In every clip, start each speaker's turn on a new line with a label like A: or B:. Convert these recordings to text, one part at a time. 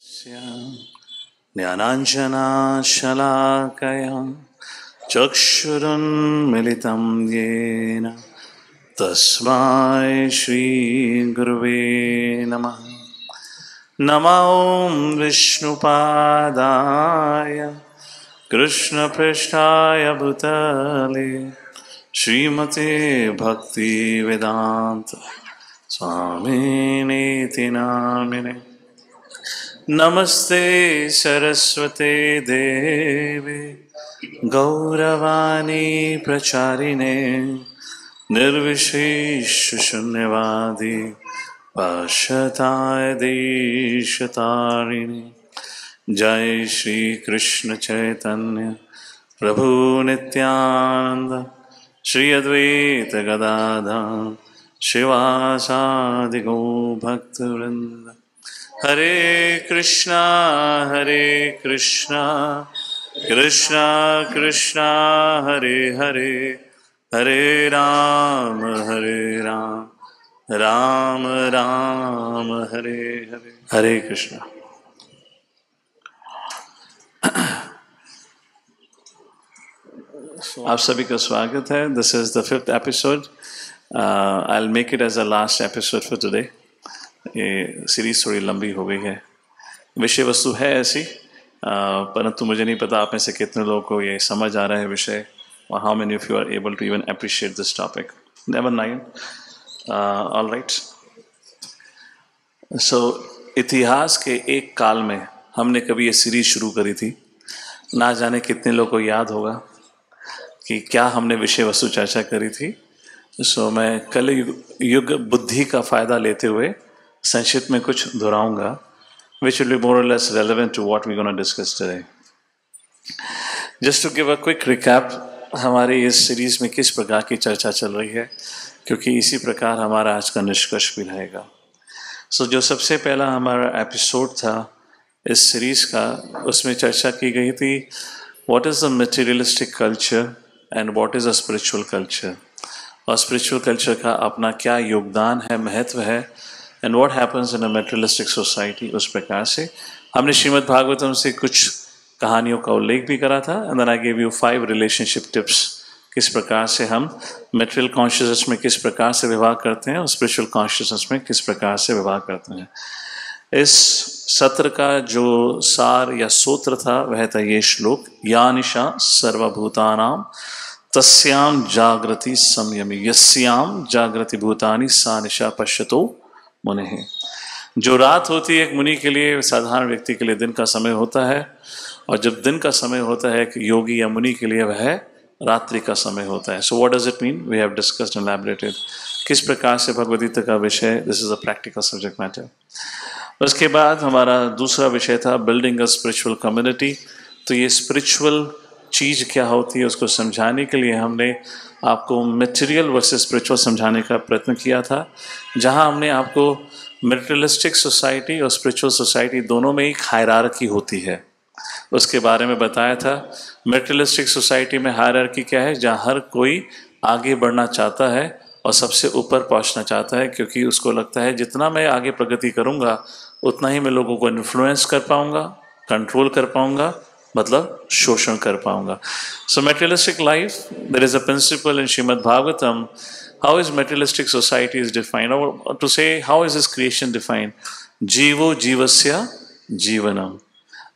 A: ज्ञानाञ्जनाशलाकया चक्षुरुन्मिलितं येन तस्मै श्रीगुरुवे नमः। नमो विष्णुपादाय कृष्णपृष्ठाय भूतले श्रीमते भक्तिवेदान्त स्वामिनेति नामिने। नमस्ते सरस्वते देवे गौरवाणी प्रचारिणे निर्विशेषशून्यवादी पाश्चात्य देशतारिणे। जय श्री कृष्ण चैतन्य प्रभु नित्यानंद श्री अद्वैत गदाधर श्रीवासादि गौरभक्तवृंद। हरे कृष्णा कृष्णा कृष्णा हरे हरे, हरे राम राम राम हरे हरे। हरे कृष्णा। आप सभी का स्वागत है। This is the 5th episode. I will make it as a last episode for today. ये सीरीज थोड़ी लंबी हो गई है, विषय वस्तु है ऐसी, परंतु मुझे नहीं पता आप में से कितने लोगों को ये समझ आ रहा है विषय, और how many of you are able to even appreciate this topic. Never mind, all right. So इतिहास के एक काल में हमने कभी ये सीरीज शुरू करी थी। ना जाने कितने लोगों को याद होगा कि क्या हमने विषय वस्तु चर्चा करी थी। सो मैं कल युग बुद्धि का फ़ायदा लेते हुए संक्षिप्त में कुछ दोहराऊंगा, which will be more or less relevant to what we're going to discuss today. Just to give a quick recap, हमारी इस सीरीज में किस प्रकार की चर्चा चल रही है, क्योंकि इसी प्रकार हमारा आज का निष्कर्ष भी रहेगा। जो सबसे पहला हमारा एपिसोड था इस सीरीज का, उसमें चर्चा की गई थी what is the materialistic culture and what is a spiritual culture, और स्पिरिचुअल कल्चर का अपना क्या योगदान है, महत्व है, and what happens in a materialistic society. उस प्रकार से हमने श्रीमद् भागवतम से कुछ कहानियों का उल्लेख भी करा था। And then I give you 5 relationship tips, किस प्रकार से हम मेटेरियल कॉन्शियसनेस में किस प्रकार से व्यवहार करते हैं और स्पिरिचुअल कॉन्शियसनेस में किस प्रकार से व्यवहार करते हैं। इस सत्र का जो सार या सूत्र था वह था ये श्लोक, या निशा सर्वभूतानां तस्याम जागृति संयमी यस्याम जागृति भूतानि सा निशा पश्यतो मुनिः। जो रात होती है एक मुनि के लिए, साधारण व्यक्ति के लिए दिन का समय होता है, और जब दिन का समय होता है एक योगी या मुनि के लिए वह रात्रि का समय होता है। So what does it mean? We have discussed and elaborated किस प्रकार से भगवद गीता का विषय, this is a practical subject matter. उसके बाद हमारा दूसरा विषय था बिल्डिंग अ स्पिरिचुअल कम्युनिटी। तो ये स्पिरिचुअल चीज़ क्या होती है उसको समझाने के लिए हमने आपको मटेरियल वर्सेस स्पिरिचुअल समझाने का प्रयत्न किया था, जहां हमने आपको मटेरियलिस्टिक सोसाइटी और स्पिरिचुअल सोसाइटी दोनों में एक हायरार्की होती है उसके बारे में बताया था। मटेरियलिस्टिक सोसाइटी में हायरार्की क्या है? जहां हर कोई आगे बढ़ना चाहता है और सबसे ऊपर पहुंचना चाहता है, क्योंकि उसको लगता है जितना मैं आगे प्रगति करूंगा उतना ही मैं लोगों को इन्फ्लुएंस कर पाऊंगा, कंट्रोल कर पाऊंगा, मतलब शोषण कर पाऊंगा। So materialistic life, there is a principle in Shrimad Bhagavatam, how is materialistic society is defined, और to say how is this creation defined. जीवो जीवस्य जीवनम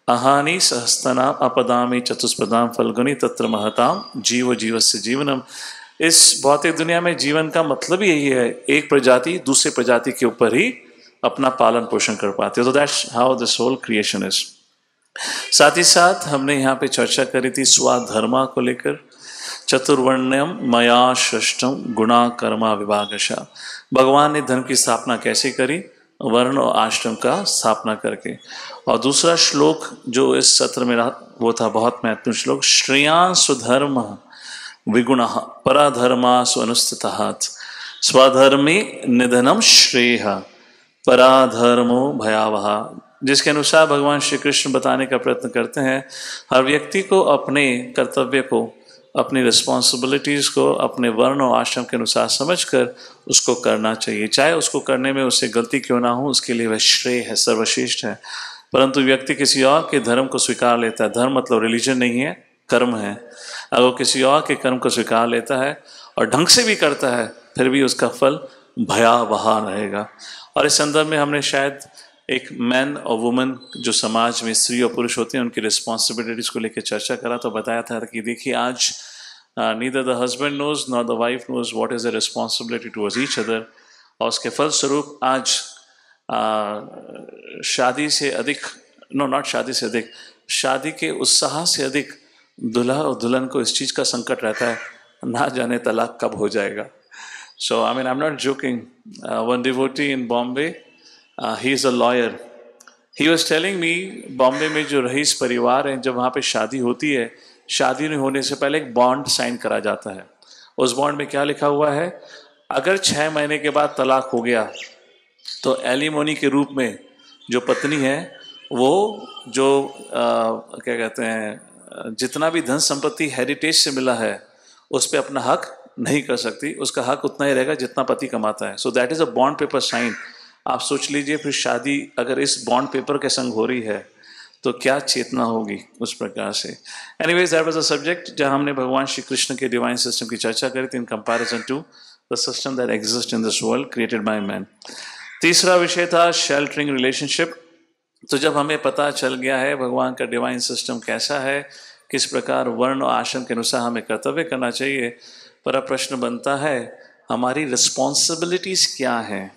A: अहानि सहस्तना अपदामी चतुष्पदाम फलगुनी तत्र महताम जीवो जीवस्य जीवनम। इस भौतिक दुनिया में जीवन का मतलब यही है, एक प्रजाति दूसरे प्रजाति के ऊपर ही अपना पालन पोषण कर पाते हो। तो that's how this whole creation is. साथ ही साथ हमने यहाँ पे चर्चा करी थी स्वाधर्मा को लेकर। चतुर्वर्ण्यम मया सृष्टम गुणा कर्मा विभागशा। भगवान ने धर्म की स्थापना कैसे करी? वर्ण और आश्रम का स्थापना करके। और दूसरा श्लोक जो इस सत्र में रहा वो था बहुत महत्वपूर्ण श्लोक, श्रेयान स्वधर्म विगुण पराधर्मा स्वनुस्थितः स्वधर्मे निधनम श्रेय पराधर्मो भयावह। जिसके अनुसार भगवान श्री कृष्ण बताने का प्रयत्न करते हैं हर व्यक्ति को अपने कर्तव्य को, अपनी रिस्पॉन्सिबिलिटीज़ को अपने वर्ण और आश्रम के अनुसार समझकर उसको करना चाहिए, चाहे उसको करने में उससे गलती क्यों ना हो, उसके लिए वह श्रेय है, सर्वश्रेष्ठ है। परंतु व्यक्ति किसी और के धर्म को स्वीकार लेता है, धर्म मतलब रिलीजन नहीं है, कर्म है, अगर वो किसी और के कर्म को स्वीकार लेता है और ढंग से भी करता है, फिर भी उसका फल भयावह रहेगा। और इस संदर्भ में हमने शायद एक मैन और वुमन जो समाज में स्त्री और पुरुष होते हैं उनकी रिस्पॉन्सिबिलिटीज को लेकर चर्चा करा, तो बताया था कि देखिए आज neither the husband knows not the wife knows what is the responsibility towards each other, और उसके फलस्वरूप आज शादी से अधिक, नॉट शादी से अधिक, शादी के उत्साह से अधिक दुल्हा और दुल्हन को इस चीज़ का संकट रहता है, ना जाने तलाक कब हो जाएगा। So I mean I am not joking, one devotee in Bombay, he is a lawyer, he was telling me Bombay में जो रईस परिवार हैं, जब वहाँ पे शादी होती है, शादी नहीं होने से पहले एक बॉन्ड साइन करा जाता है। उस बॉन्ड में क्या लिखा हुआ है, अगर 6 महीने के बाद तलाक हो गया तो एलिमोनी के रूप में जो पत्नी है वो जो क्या कहते हैं, जितना भी धन संपत्ति हेरिटेज से मिला है उस पर अपना हक नहीं कर सकती, उसका हक उतना ही रहेगा जितना पति कमाता है। So that is a bond paper sign. आप सोच लीजिए फिर शादी अगर इस बॉन्ड पेपर के संग हो रही है तो क्या चेतना होगी उस प्रकार से। Anyways that was a subject जहां हमने भगवान श्री कृष्ण के डिवाइन सिस्टम की चर्चा करी थी in comparison to the system that exist in this world created by man. तीसरा विषय था शेल्टरिंग रिलेशनशिप। तो जब हमें पता चल गया है भगवान का डिवाइन सिस्टम कैसा है, किस प्रकार वर्ण और आश्रम के अनुसार हमें कर्तव्य करना चाहिए, पर अब प्रश्न बनता है हमारी रिस्पॉन्सिबिलिटीज़ क्या हैं।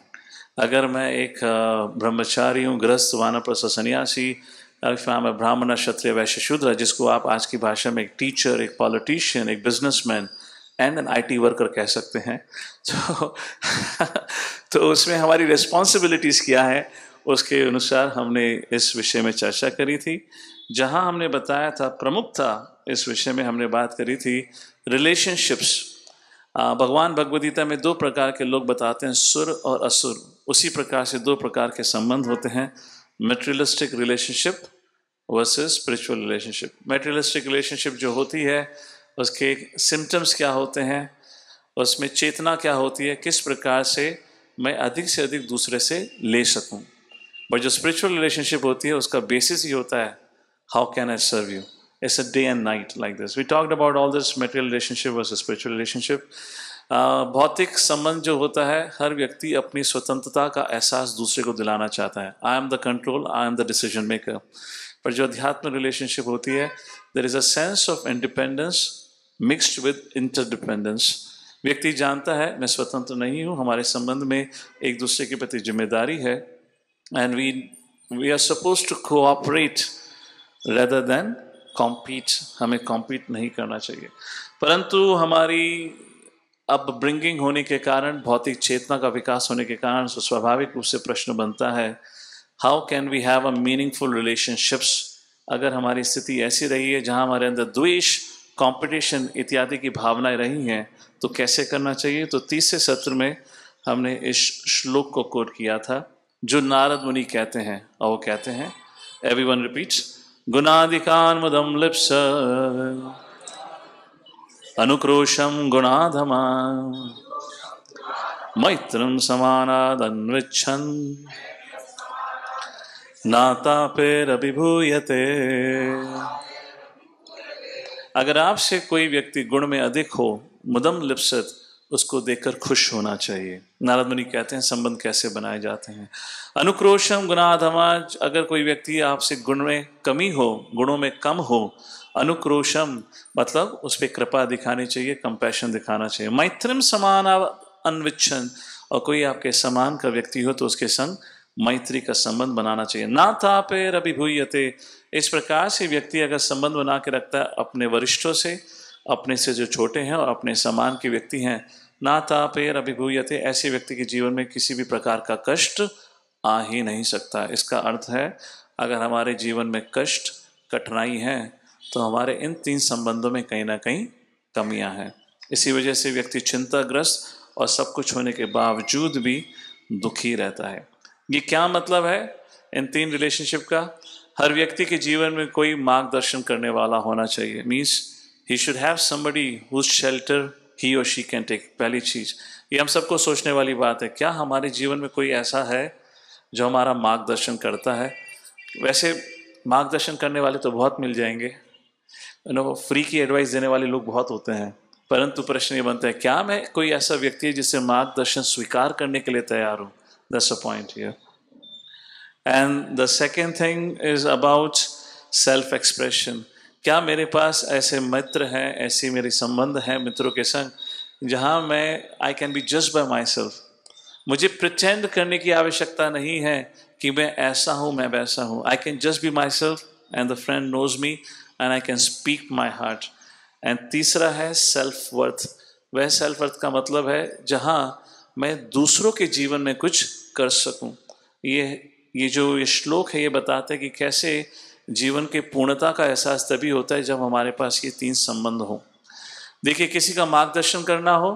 A: अगर मैं एक ब्रह्मचारी हूँ, गृहस्थ, वानप्रस्थ, सन्यासी, ब्राह्मण, क्षत्रिय, वैश्य, शूद्र, जिसको आप आज की भाषा में एक टीचर, एक पॉलिटिशियन, एक businessman and an IT worker कह सकते हैं, तो उसमें हमारी रिस्पॉन्सिबिलिटीज़ क्या है, उसके अनुसार हमने इस विषय में चर्चा करी थी। जहां हमने बताया था, प्रमुखता इस विषय में हमने बात करी थी रिलेशनशिप्स। भगवान भगवद गीता में 2 प्रकार के लोग बताते हैं, सुर और असुर। उसी प्रकार से 2 प्रकार के संबंध होते हैं, materialistic relationship versus spiritual relationship. Materialistic relationship जो होती है उसके सिम्टम्स क्या होते हैं, उसमें चेतना क्या होती है, किस प्रकार से मैं अधिक से अधिक दूसरे से ले सकूं। बट जो स्पिरिचुअल रिलेशनशिप होती है उसका बेसिस ही होता है how can I serve you, it's a day and night like this. We talked about all this material relationship versus spiritual relationship. भौतिक संबंध जो होता है, हर व्यक्ति अपनी स्वतंत्रता का एहसास दूसरे को दिलाना चाहता है, I am the control, I am the decision maker. पर जो अध्यात्म रिलेशनशिप होती है, there is a sense of independence mixed with interdependence. व्यक्ति जानता है मैं स्वतंत्र नहीं हूँ, हमारे संबंध में एक दूसरे के प्रति जिम्मेदारी है, and we are suppose to cooperate rather than compete. हमें कॉम्पीट नहीं करना चाहिए। परंतु हमारी अपब्रिंगिंग होने के कारण, भौतिक चेतना का विकास होने के कारण स्वाभाविक रूप से प्रश्न बनता है how can we have a meaningful relationships. अगर हमारी स्थिति ऐसी रही है जहां हमारे अंदर द्वेष, कंपटीशन इत्यादि की भावनाएं रही हैं, तो कैसे करना चाहिए। तो तीसरे सत्र में हमने इस श्लोक को कोट किया था जो नारद मुनि कहते हैं, और वो कहते हैं, एवरीवन रिपीट्स, गुणादिकान मुदम लिप्स अनुक्रोशम गुणाधमा मैत्रम समानादन्विच्छन नातापेरभिभूयते। अगर आपसे कोई व्यक्ति गुण में अधिक हो, मुदम लिप्सत, उसको देखकर खुश होना चाहिए। नारद मुनि कहते हैं संबंध कैसे बनाए जाते हैं। अनुक्रोशम गुणाधमा, अगर कोई व्यक्ति आपसे गुण में कमी हो, गुणों में कम हो, अनुक्रोशम मतलब उस पर कृपा दिखानी चाहिए, कंपैशन दिखाना चाहिए। मैत्रिम समान अन्विच्छन, और कोई आपके समान का व्यक्ति हो तो उसके संग मैत्री का संबंध बनाना चाहिए। ना तापेर अभिभूयते, इस प्रकार से व्यक्ति अगर संबंध बना के रखता है अपने वरिष्ठों से, अपने से जो छोटे हैं और अपने समान के व्यक्ति हैं, ना तापेर अभिभूयते, ऐसे व्यक्ति के जीवन में किसी भी प्रकार का कष्ट आ ही नहीं सकता। इसका अर्थ है अगर हमारे जीवन में कष्ट, कठिनाई है, तो हमारे इन 3 संबंधों में कहीं ना कहीं कमियां हैं। इसी वजह से व्यक्ति चिंताग्रस्त और सब कुछ होने के बावजूद भी दुखी रहता है। ये क्या मतलब है इन 3 रिलेशनशिप का। हर व्यक्ति के जीवन में कोई मार्गदर्शन करने वाला होना चाहिए। Means he should have somebody whose shelter he और शी कैन टेक। पहली चीज, ये हम सबको सोचने वाली बात है, क्या हमारे जीवन में कोई ऐसा है जो हमारा मार्गदर्शन करता है। वैसे मार्गदर्शन करने वाले तो बहुत मिल जाएंगे, फ्री की एडवाइस देने वाले लोग बहुत होते हैं, परंतु प्रश्न ये बनता है क्या मैं कोई ऐसा व्यक्ति है जिससे मार्गदर्शन स्वीकार करने के लिए तैयार हूं? That's a point here. And the second thing is about self expression. क्या मेरे पास ऐसे मित्र हैं, ऐसी मेरी संबंध हैं मित्रों के संग जहां मैं I can be just by my self. मुझे प्रिटेंड करने की आवश्यकता नहीं है कि मैं ऐसा हूं, मैं वैसा हूं. I can just be my self and the friend knows me and I can speak my heart. And तीसरा है सेल्फ वर्थ. वह सेल्फ वर्थ का मतलब है जहां मैं दूसरों के जीवन में कुछ कर सकूं. ये जो ये श्लोक है ये बताते हैं कि कैसे जीवन के पूर्णता का एहसास तभी होता है जब हमारे पास ये तीन संबंध हो. देखिए, किसी का मार्गदर्शन करना हो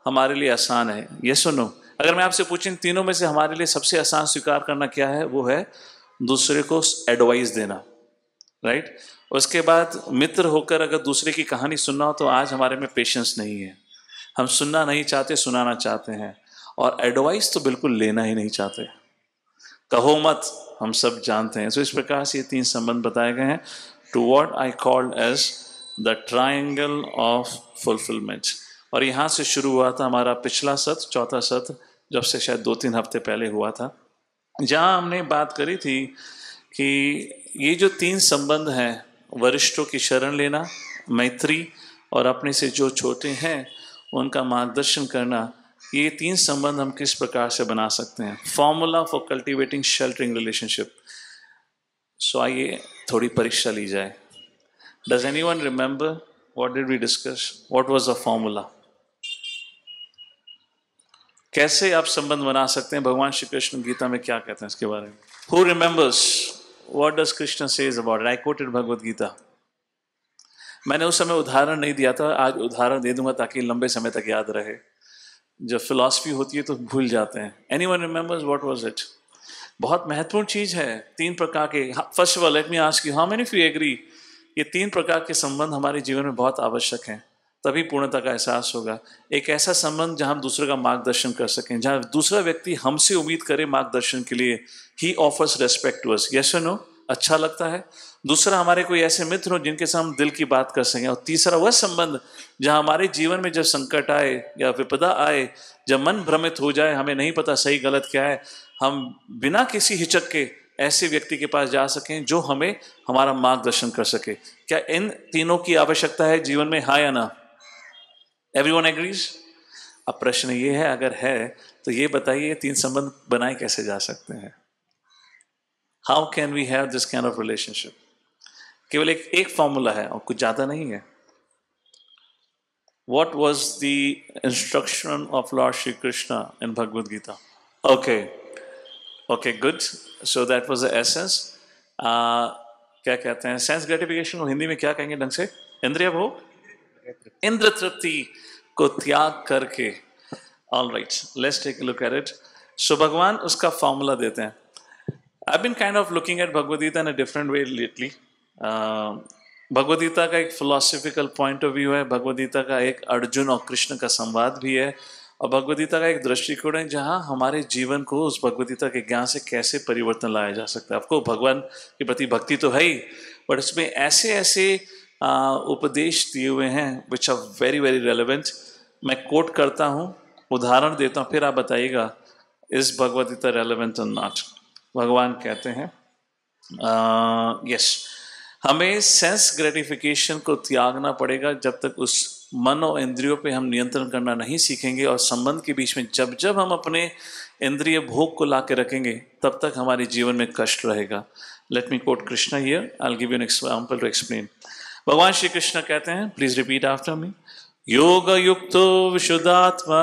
A: हमारे लिए आसान है, ये सुनो. अगर मैं आपसे पूछूं तीनों में से हमारे लिए सबसे आसान स्वीकार करना क्या है, वो है दूसरे को एडवाइस देना, राइट. उसके बाद मित्र होकर अगर दूसरे की कहानी सुनना हो तो आज हमारे में पेशेंस नहीं है. हम सुनना नहीं चाहते, सुनाना चाहते हैं. और एडवाइस तो बिल्कुल लेना ही नहीं चाहते. कहो मत, हम सब जानते हैं. तो इस प्रकार से ये तीन संबंध बताए गए हैं to what I called as the triangle of fulfilment. और यहाँ से शुरू हुआ था हमारा पिछला सत्र, चौथा सत्र, जब से शायद 2-3 हफ्ते पहले हुआ था, जहाँ हमने बात करी थी कि ये जो तीन संबंध हैं, वरिष्ठों की शरण लेना, मैत्री, और अपने से जो छोटे हैं उनका मार्गदर्शन करना, ये तीन संबंध हम किस प्रकार से बना सकते हैं. Formula for cultivating sheltering relationship. So आइए थोड़ी परीक्षा ली जाए. Does anyone remember what did we discuss? What was the formula? कैसे आप संबंध बना सकते हैं? भगवान श्री कृष्ण गीता में क्या कहते हैं इसके बारे में? Who remembers what does Krishna says about it? I quoted Bhagavad Gita. मैंने उस समय उदाहरण नहीं दिया था, आज उदाहरण दे दूंगा ताकि लंबे समय तक याद रहे. जब फिलॉसफी होती है तो भूल जाते हैं. Anyone remembers what was it? बहुत महत्वपूर्ण चीज है. तीन प्रकार के, first of all let me ask you, how many of you agree ये तीन प्रकार के संबंध हमारे जीवन में बहुत आवश्यक हैं, तभी पूर्णता का एहसास होगा. एक ऐसा संबंध जहां हम दूसरे का मार्गदर्शन कर सकें, जहां दूसरा व्यक्ति हमसे उम्मीद करे मार्गदर्शन के लिए. He offers respect to us, yes और नो, अच्छा लगता है. दूसरा, हमारे कोई ऐसे मित्र हो जिनके साथ हम दिल की बात कर सकें. और तीसरा, वह संबंध जहां हमारे जीवन में जब संकट आए या विपदा आए, जब मन भ्रमित हो जाए, हमें नहीं पता सही गलत क्या है, हम बिना किसी हिचक के ऐसे व्यक्ति के पास जा सकें जो हमें हमारा मार्गदर्शन कर सके. क्या इन तीनों की आवश्यकता है जीवन में, हाँ या ना? Everyone agrees? अब प्रश्न ये है, अगर है तो ये बताइए तीन संबंध बनाए कैसे जा सकते हैं? How can we have this kind of relationship? केवल एक फॉर्मूला है और कुछ ज्यादा नहीं है. What was the instruction of Lord Shri Krishna in Bhagavad Gita? Okay, good. So that was the essence. क्या कहते हैं सेंस ग्रेटिफिकेशन को हिंदी में क्या कहेंगे ढंग से? इंद्रिय भोग, इंद्र तृप्ति को त्याग करके. All right, let's take a look at it. So भगवान उसका फॉर्मूला देते हैं. I've been kind of looking at Bhagavad Gita in a different way lately. Bhagavad Gita का एक फिलोसॉफिकल पॉइंट ऑफ व्यू है, भगवद गीता का एक अर्जुन और कृष्ण का संवाद भी है, और भगवद गीता का एक दृष्टिकोण है जहाँ हमारे जीवन को उस भगवद गीता के ज्ञान से कैसे परिवर्तन लाया जा सकता है. आपको भगवान के प्रति भक्ति तो है ही, बट इसमें ऐसे ऐसे उपदेश दिए हुए हैं which are very very relevant. मैं कोट करता हूँ, उदाहरण देता हूँ, फिर आप बताइएगा इज भगवद गीता रेलिवेंट और नॉट. भगवान कहते हैं यस, हमें सेंस ग्रेटिफिकेशन को त्यागना पड़ेगा जब तक उस मन और इंद्रियों पे हम नियंत्रण करना नहीं सीखेंगे. और संबंध के बीच में जब जब हम अपने इंद्रिय भोग को ला के रखेंगे तब तक हमारे जीवन में कष्ट रहेगा. Let me quote Krishna here, I will give you an example to explain. भगवान श्री कृष्ण कहते हैं, प्लीज रिपीट आफ्टर मी. योग युक्तो विशुद्धात्मा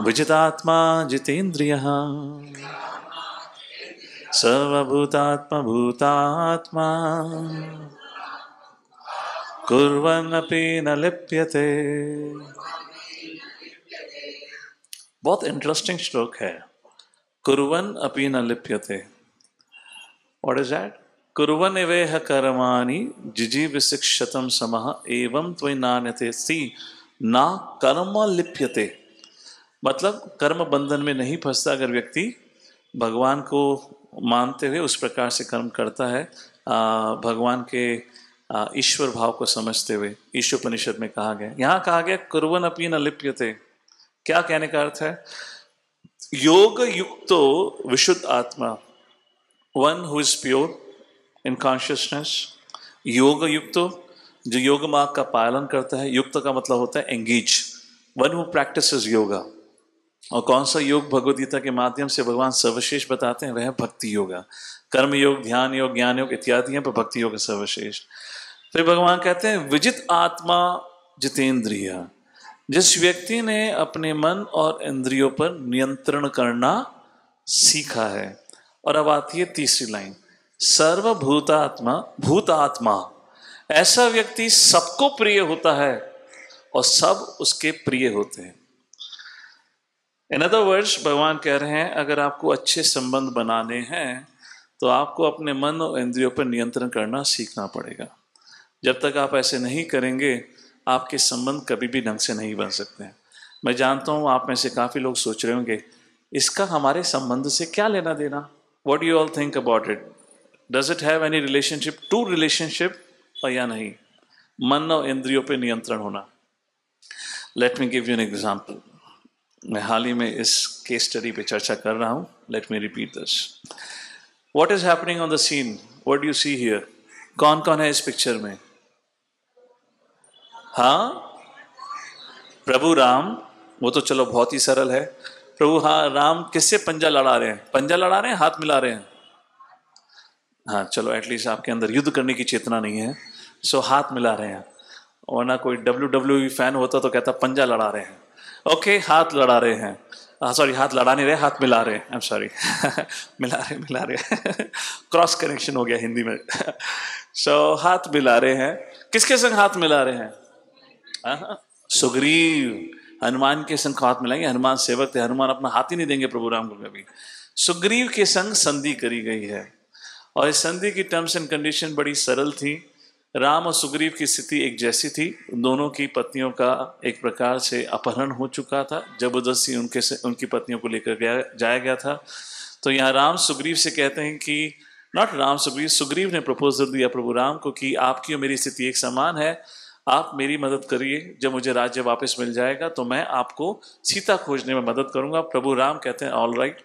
A: विजितात्मा जितेन्द्रियः सर्वभूतात्मा भूतात्मा कुर्वन्नपि न लिप्यते. बहुत इंटरेस्टिंग श्लोक है. कुर्वन् अपि न लिप्यते. What is that? कुर्वन् एवेह कर्माणि जिजीविषिक्षतं समः एवं त्वयि नान्यते सी ना कर्म लिप्यते. मतलब कर्म बंधन में नहीं फंसता अगर व्यक्ति भगवान को मानते हुए उस प्रकार से कर्म करता है, भगवान के ईश्वर भाव को समझते हुए। ईशोपनिषद में कहा गया, यहाँ कहा गया कुर्वन् अपि न लिप्यते। क्या कहने का अर्थ है? योग युक्तो विशुद्ध आत्मा, one who is pure in consciousness. योग युक्तो, जो योग मार्ग का पालन करता है। युक्त का मतलब होता है engage, one who practices yoga. और कौन सा योग भगवद गीता के माध्यम से भगवान सर्वश्रेष्ठ बताते हैं? वह है भक्ति योगा। कर्म योग, ध्यान योग, ज्ञान योग इत्यादि हैं, पर भक्ति योग सर्वश्रेष्ठ। फिर भगवान कहते हैं विजित आत्मा जितेंद्रिय, जिस व्यक्ति ने अपने मन और इंद्रियों पर नियंत्रण करना सीखा है। और अब आती है तीसरी लाइन, सर्वभूतात्मा भूतात्मा, ऐसा व्यक्ति सबको प्रिय होता है और सब उसके प्रिय होते हैं। इन अदर वर्ड्स, भगवान कह रहे हैं अगर आपको अच्छे संबंध बनाने हैं तो आपको अपने मन और इंद्रियों पर नियंत्रण करना सीखना पड़ेगा। जब तक आप ऐसे नहीं करेंगे आपके संबंध कभी भी ढंग से नहीं बन सकते हैं। मैं जानता हूँ आप में से काफ़ी लोग सोच रहे होंगे इसका हमारे संबंध से क्या लेना देना। What you all think about it? Does it have any relationship to relationship और या नहीं? मन और इंद्रियों पर नियंत्रण होना। Let me give you an example. मैं हाल ही में इस केस स्टडी पे चर्चा कर रहा हूँ। Let me repeat this. What is happening on the scene? What do you see here? कौन कौन है इस पिक्चर में? हाँ, प्रभु राम। वो तो चलो बहुत ही सरल है। प्रभु हाँ राम किससे पंजा लड़ा रहे हैं? पंजा लड़ा रहे हैं, हाथ मिला रहे हैं? हाँ चलो, एटलीस्ट आपके अंदर युद्ध करने की चेतना नहीं है, सो हाथ मिला रहे हैं। वरना कोई WWE फैन होता तो कहता पंजा लड़ा रहे हैं। ओके, हाथ लड़ा रहे हैं। सॉरी, हाथ लड़ा नहीं रहे, हाथ मिला रहे हैं। आई एम सॉरी मिला रहे क्रॉस कनेक्शन हो गया हिंदी में। सो हाथ मिला रहे हैं। किसके संग हाथ मिला रहे हैं? सुग्रीव। हनुमान के संग हाथ मिलाएंगे? हनुमान सेवक थे, हनुमान अपना हाथ ही नहीं देंगे प्रभु राम को कभी। सुग्रीव के संग संधि करी गई है और इस संधि की टर्म्स एंड कंडीशन बड़ी सरल थी। राम और सुग्रीव की स्थिति एक जैसी थी। दोनों की पत्नियों का एक प्रकार से अपहरण हो चुका था, जबरदस्ती उनकी पत्नियों को लेकर जाया गया था। तो यहाँ राम सुग्रीव से कहते हैं कि नॉट राम सुग्रीव, सुग्रीव ने प्रपोजल दिया प्रभु राम को कि आपकी और मेरी स्थिति एक समान है, आप मेरी मदद करिए, जब मुझे राज्य वापस मिल जाएगा तो मैं आपको सीता खोजने में मदद करूंगा। प्रभु राम कहते हैं ऑल राइट।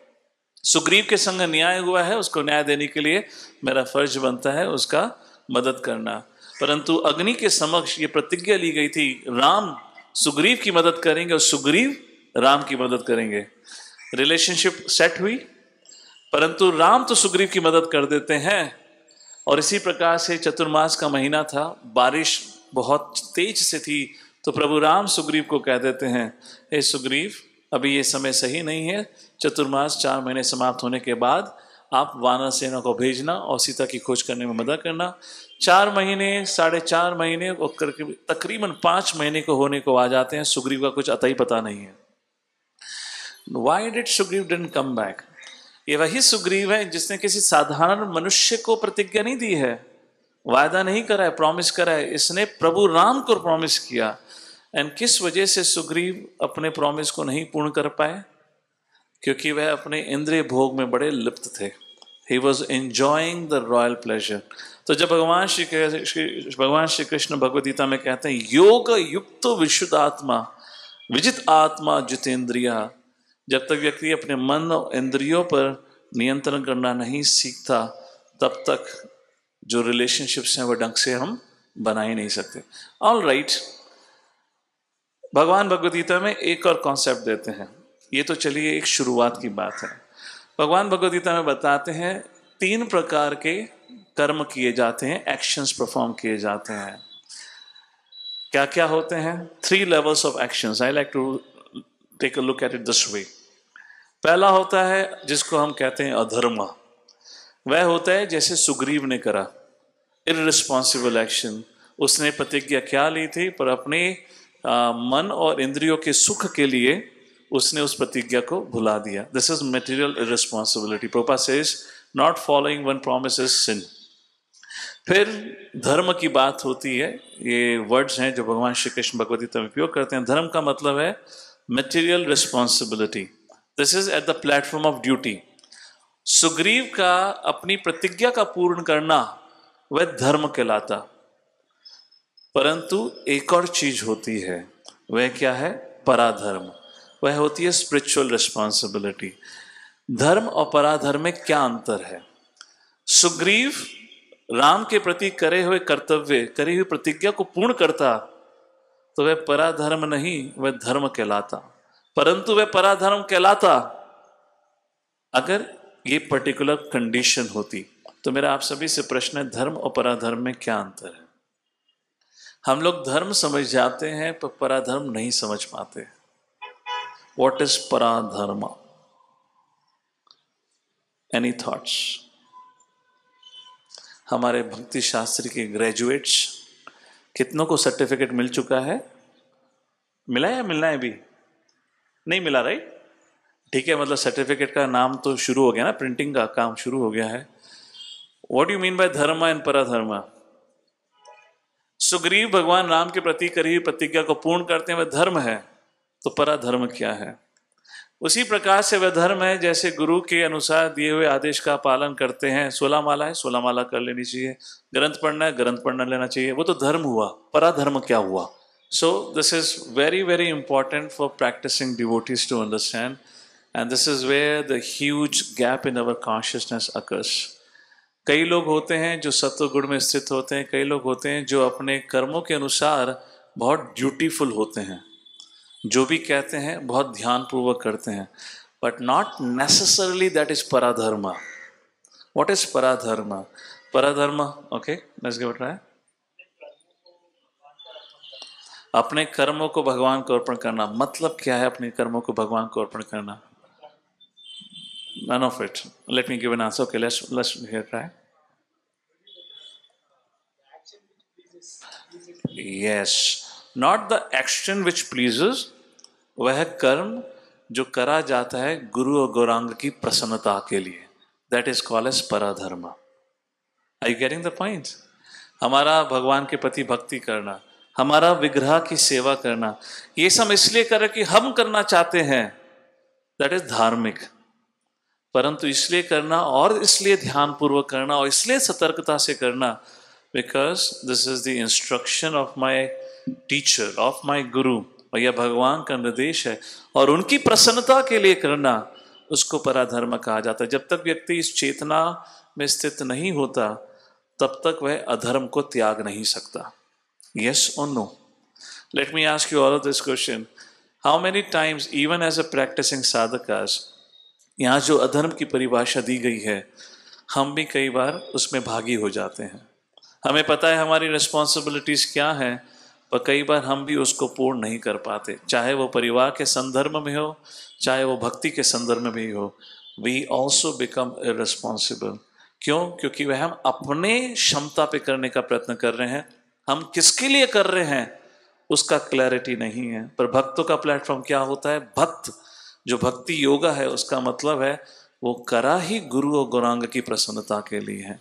A: सुग्रीव के संग न्याय हुआ है, उसको न्याय देने के लिए मेरा फर्ज बनता है उसका मदद करना। परंतु अग्नि के समक्ष ये प्रतिज्ञा ली गई थी, राम सुग्रीव की मदद करेंगे और सुग्रीव राम की मदद करेंगे। रिलेशनशिप सेट हुई, परंतु राम तो सुग्रीव की मदद कर देते हैं। और इसी प्रकार से चतुर्मास का महीना था, बारिश बहुत तेज से थी, तो प्रभु राम सुग्रीव को कह देते हैं, हे सुग्रीव अभी ये समय सही नहीं है, चतुर्मास 4 महीने समाप्त होने के बाद आप वानर सेना को भेजना और सीता की खोज करने में मदद करना। 4 महीने 4.5 महीने करके तकरीबन 5 महीने को होने को आ जाते हैं। सुग्रीव का कुछ अता ही पता नहीं है। Why did Sugriva didn't come back? ये वही सुग्रीव है जिसने किसी साधारण मनुष्य को प्रतिज्ञा नहीं दी है, वायदा नहीं करा है, प्रॉमिस करा है। इसने प्रभु राम को प्रॉमिस किया। एंड किस वजह से सुग्रीव अपने प्रॉमिस को नहीं पूर्ण कर पाए? क्योंकि वह अपने इंद्रिय भोग में बड़े लिप्त थे। He was enjoying the royal pleasure. तो जब भगवान श्री कृष्ण भगवद गीता में कहते हैं योग युक्त विशुद्ध आत्मा विजित आत्मा जितेंद्रिया, जब तक व्यक्ति अपने मन और इंद्रियों पर नियंत्रण करना नहीं सीखता तब तक जो रिलेशनशिप्स हैं वो ढंग से हम बना ही नहीं सकते। ऑल राइट, भगवान भगवद गीता में एक और कॉन्सेप्ट देते हैं। ये तो चलिए एक शुरुआत की बात है। भगवान भगवद गीता में बताते हैं 3 प्रकार के कर्म किए जाते हैं, एक्शंस परफॉर्म किए जाते हैं। क्या क्या होते हैं? 3 levels of actions. I like to take a look at it this way. पहला होता है जिसको हम कहते हैं अधर्म। वह होता है जैसे सुग्रीव ने करा, इररिस्पॉन्सिबल एक्शन। उसने प्रतिज्ञा क्या ली थी, पर अपने मन और इंद्रियों के सुख के लिए उसने उस प्रतिज्ञा को भुला दिया। This is material irresponsibility. Prabhupada says not following one promise is sin. फिर धर्म की बात होती है। ये वर्ड्स हैं जो भगवान श्री कृष्ण भगवद गीता में उपयोग करते हैं। धर्म का मतलब है material responsibility. This is at the platform of duty. Sugriva का अपनी प्रतिज्ञा का पूर्ण करना वह धर्म कहलाता, परंतु एक और चीज होती है, वह क्या है? पराधर्म। वह होती है स्पिरिचुअल रिस्पॉन्सिबिलिटी। धर्म और पराधर्म में क्या अंतर है? सुग्रीव राम के प्रति करे हुए कर्तव्य, करी हुई प्रतिज्ञा को पूर्ण करता तो वह पराधर्म नहीं, वह धर्म कहलाता। परंतु वह पराधर्म कहलाता अगर ये पर्टिकुलर कंडीशन होती। तो मेरा आप सभी से प्रश्न है, धर्म और पराधर्म में क्या अंतर है? हम लोग धर्म समझ जाते हैं पर पराधर्म नहीं समझ पाते। व्हाट इज पराधर्म? Any thoughts? हमारे भक्ति शास्त्र के ग्रेजुएट्स कितनों को सर्टिफिकेट मिल चुका है? मिला है या मिलना है? भी नहीं मिला, राइट? ठीक है, मतलब सर्टिफिकेट का नाम तो शुरू हो गया ना, प्रिंटिंग का काम शुरू हो गया है। व्हाट यू मीन बाय धर्म एंड पराधर्म? सुग्रीव भगवान राम के प्रति करी हुई प्रतिज्ञा को पूर्ण करते हैं, वह धर्म है। तो पराधर्म क्या है? उसी प्रकार से वह धर्म है जैसे गुरु के अनुसार दिए हुए आदेश का पालन करते हैं। 16 माला है, 16 माला कर लेनी चाहिए। ग्रंथ पढ़ना है, ग्रंथ पढ़ना लेना चाहिए। वो तो धर्म हुआ। पराधर्म क्या हुआ? So this is very very important for practicing devotees to understand, and this is where the huge gap in our consciousness occurs. कई लोग होते हैं जो सत्व गुण में स्थित होते हैं, कई लोग होते हैं जो अपने कर्मों के अनुसार बहुत ड्यूटीफुल होते हैं, जो भी कहते हैं बहुत ध्यानपूर्वक करते हैं, but not necessarily that is पराधर्म। व्हाट इज पराधर्म? पराधर्म, okay, let's give it a try. अपने कर्मों को भगवान को अर्पण करना। मतलब क्या है अपने कर्मों को भगवान को अर्पण करना? None of it. Let me give an answer. Okay, let's here try. Yes, not the action which pleases. वह कर्म जो करा जाता है गुरु और गौरांग की प्रसन्नता के लिए, that is called as पराधर्म। Are you getting the point? हमारा भगवान के प्रति भक्ति करना, हमारा विग्रह की सेवा करना, ये सब इसलिए करें कि हम करना चाहते हैं, that is धार्मिक। परंतु इसलिए करना और इसलिए ध्यानपूर्वक करना और इसलिए सतर्कता से करना, because this is the instruction of my teacher, of my गुरु, और यह भगवान का निर्देश है, और उनकी प्रसन्नता के लिए करना, उसको पराधर्म कहा जाता है। जब तक व्यक्ति इस चेतना में स्थित नहीं होता तब तक वह अधर्म को त्याग नहीं सकता। यस और no? Let me ask you all of this question, how many times even as a practicing साधकास, यहाँ जो अधर्म की परिभाषा दी गई है, हम भी कई बार उसमें भागी हो जाते हैं। हमें पता है हमारी रिस्पॉन्सिबिलिटीज क्या हैं, पर कई बार हम भी उसको पूर्ण नहीं कर पाते, चाहे वो परिवार के संदर्भ में हो, चाहे वो भक्ति के संदर्भ में भी हो। We also become irresponsible. क्यों? क्योंकि वह हम अपने क्षमता पे करने का प्रयत्न कर रहे हैं, हम किसके लिए कर रहे हैं उसका क्लैरिटी नहीं है। पर भक्तों का प्लेटफॉर्म क्या होता है? भक्त जो भक्ति योगा है, उसका मतलब है वो करा ही गुरु और गौरांग की प्रसन्नता के लिए है।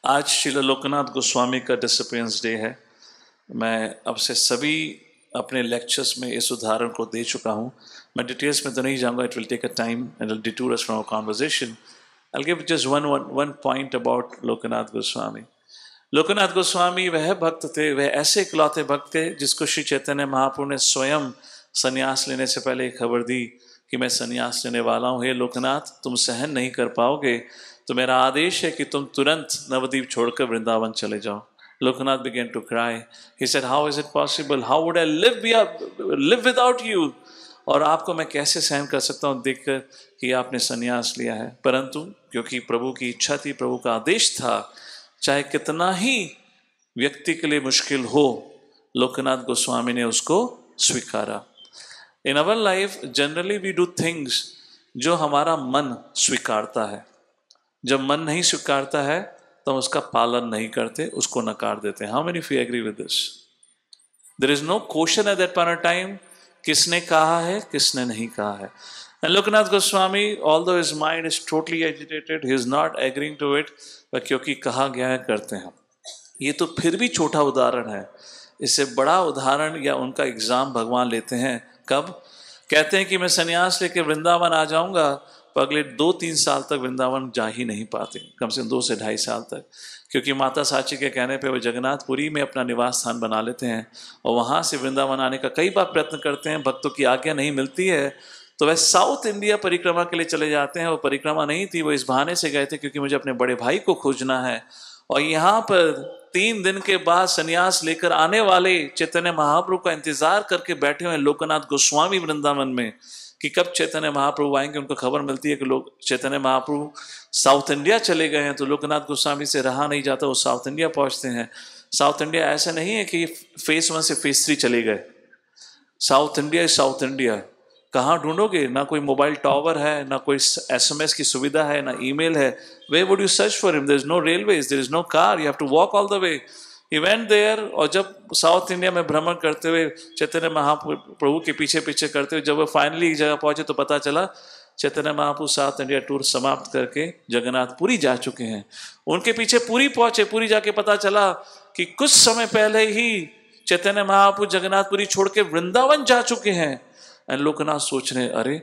A: आज श्रील लोकनाथ गोस्वामी का डिसिप्लिन्स डे है। मैं अब से सभी अपने लेक्चर्स में इस उदाहरण को दे चुका हूँ, मैं डिटेल्स में तो नहीं जाऊँगा, it will take a time and will detour us from a conversation. I give just one point about Lokanath Goswami. Lokanath Goswami वह भक्त थे, वह ऐसे इकलौते भक्त थे जिसको श्री चैतन्य महाप्रभु ने स्वयं संन्यास लेने से पहले खबर दी कि मैं संन्यास लेने वाला हूँ। हे लोकनाथ, तुम सहन नहीं कर पाओगे तो मेरा आदेश है कि तुम तुरंत नवद्वीप छोड़कर वृंदावन चले जाओ। Lokanath began to cry. He said, how is it possible? How would I live without you? और आपको मैं कैसे सहन कर सकता हूँ देखकर कि आपने संन्यास लिया है। परंतु क्योंकि प्रभु की इच्छा थी, प्रभु का आदेश था, चाहे कितना ही व्यक्ति के लिए मुश्किल हो, लोकनाथ गोस्वामी ने उसको स्वीकारा। In our life generally we do things जो हमारा मन स्वीकारता है। जब मन नहीं स्वीकारता है तो हम उसका पालन नहीं करते, उसको नकार देते हैं। How many of you agree with this? There is no question at that point of time किसने कहा है, किसने नहीं कहा है। And Lokanath Goswami, although his mind is totally agitated, he is not agreeing to it, पर क्योंकि कहा गया है करते हैं। ये तो फिर भी छोटा उदाहरण है। इससे बड़ा उदाहरण या उनका एग्जाम भगवान लेते हैं। कब? कहते हैं कि मैं संन्यास लेके वृंदावन आ जाऊंगा पर अगले 2-3 साल तक वृंदावन जा ही नहीं पाते, कम से कम 2 से 2.5 साल तक, क्योंकि माता साची के कहने पे वो जगन्नाथपुरी में अपना निवास स्थान बना लेते हैं और वहाँ से वृंदावन आने का कई बार प्रयत्न करते हैं। भक्तों की आज्ञा नहीं मिलती है तो वह साउथ इंडिया परिक्रमा के लिए चले जाते हैं। वो परिक्रमा नहीं थी, वो इस बहाने से गए थे क्योंकि मुझे अपने बड़े भाई को खोजना है। और यहाँ पर 3 दिन के बाद संन्यास लेकर आने वाले चैतन्य महाप्रभु का इंतजार करके बैठे हुए लोकनाथ गोस्वामी वृंदावन में कि कब चैतन्य महाप्रभु आएंगे। उनको खबर मिलती है कि लोग चैतन्य महाप्रभु साउथ इंडिया चले गए हैं, तो लोकनाथ गोस्वामी से रहा नहीं जाता, वो साउथ इंडिया पहुंचते हैं। साउथ इंडिया ऐसा नहीं है कि फेज 1 से फेज 3 चले गए। South India is south India. कहाँ ढूंढोगे? ना कोई मोबाइल टावर है, ना कोई SMS की सुविधा है, ना ईमेल है। Where would you search for him? There is no railways, there is no car, you have to walk all the way. He went there, और जब साउथ इंडिया में भ्रमण करते हुए चैतन्य महाप्रभु के पीछे पीछे करते हुए जब वो फाइनली एक जगह पहुंचे तो पता चला Chaitanya Mahaprabhu south India tour समाप्त करके जगन्नाथपुरी जा चुके हैं। उनके पीछे पुरी पहुंचे, पुरी जाके पता चला कि कुछ समय पहले ही चैतन्य महाप्रभु जगन्नाथपुरी छोड़ के वृंदावन जा चुके हैं। एंड लोकनाथ सोच रहे, अरे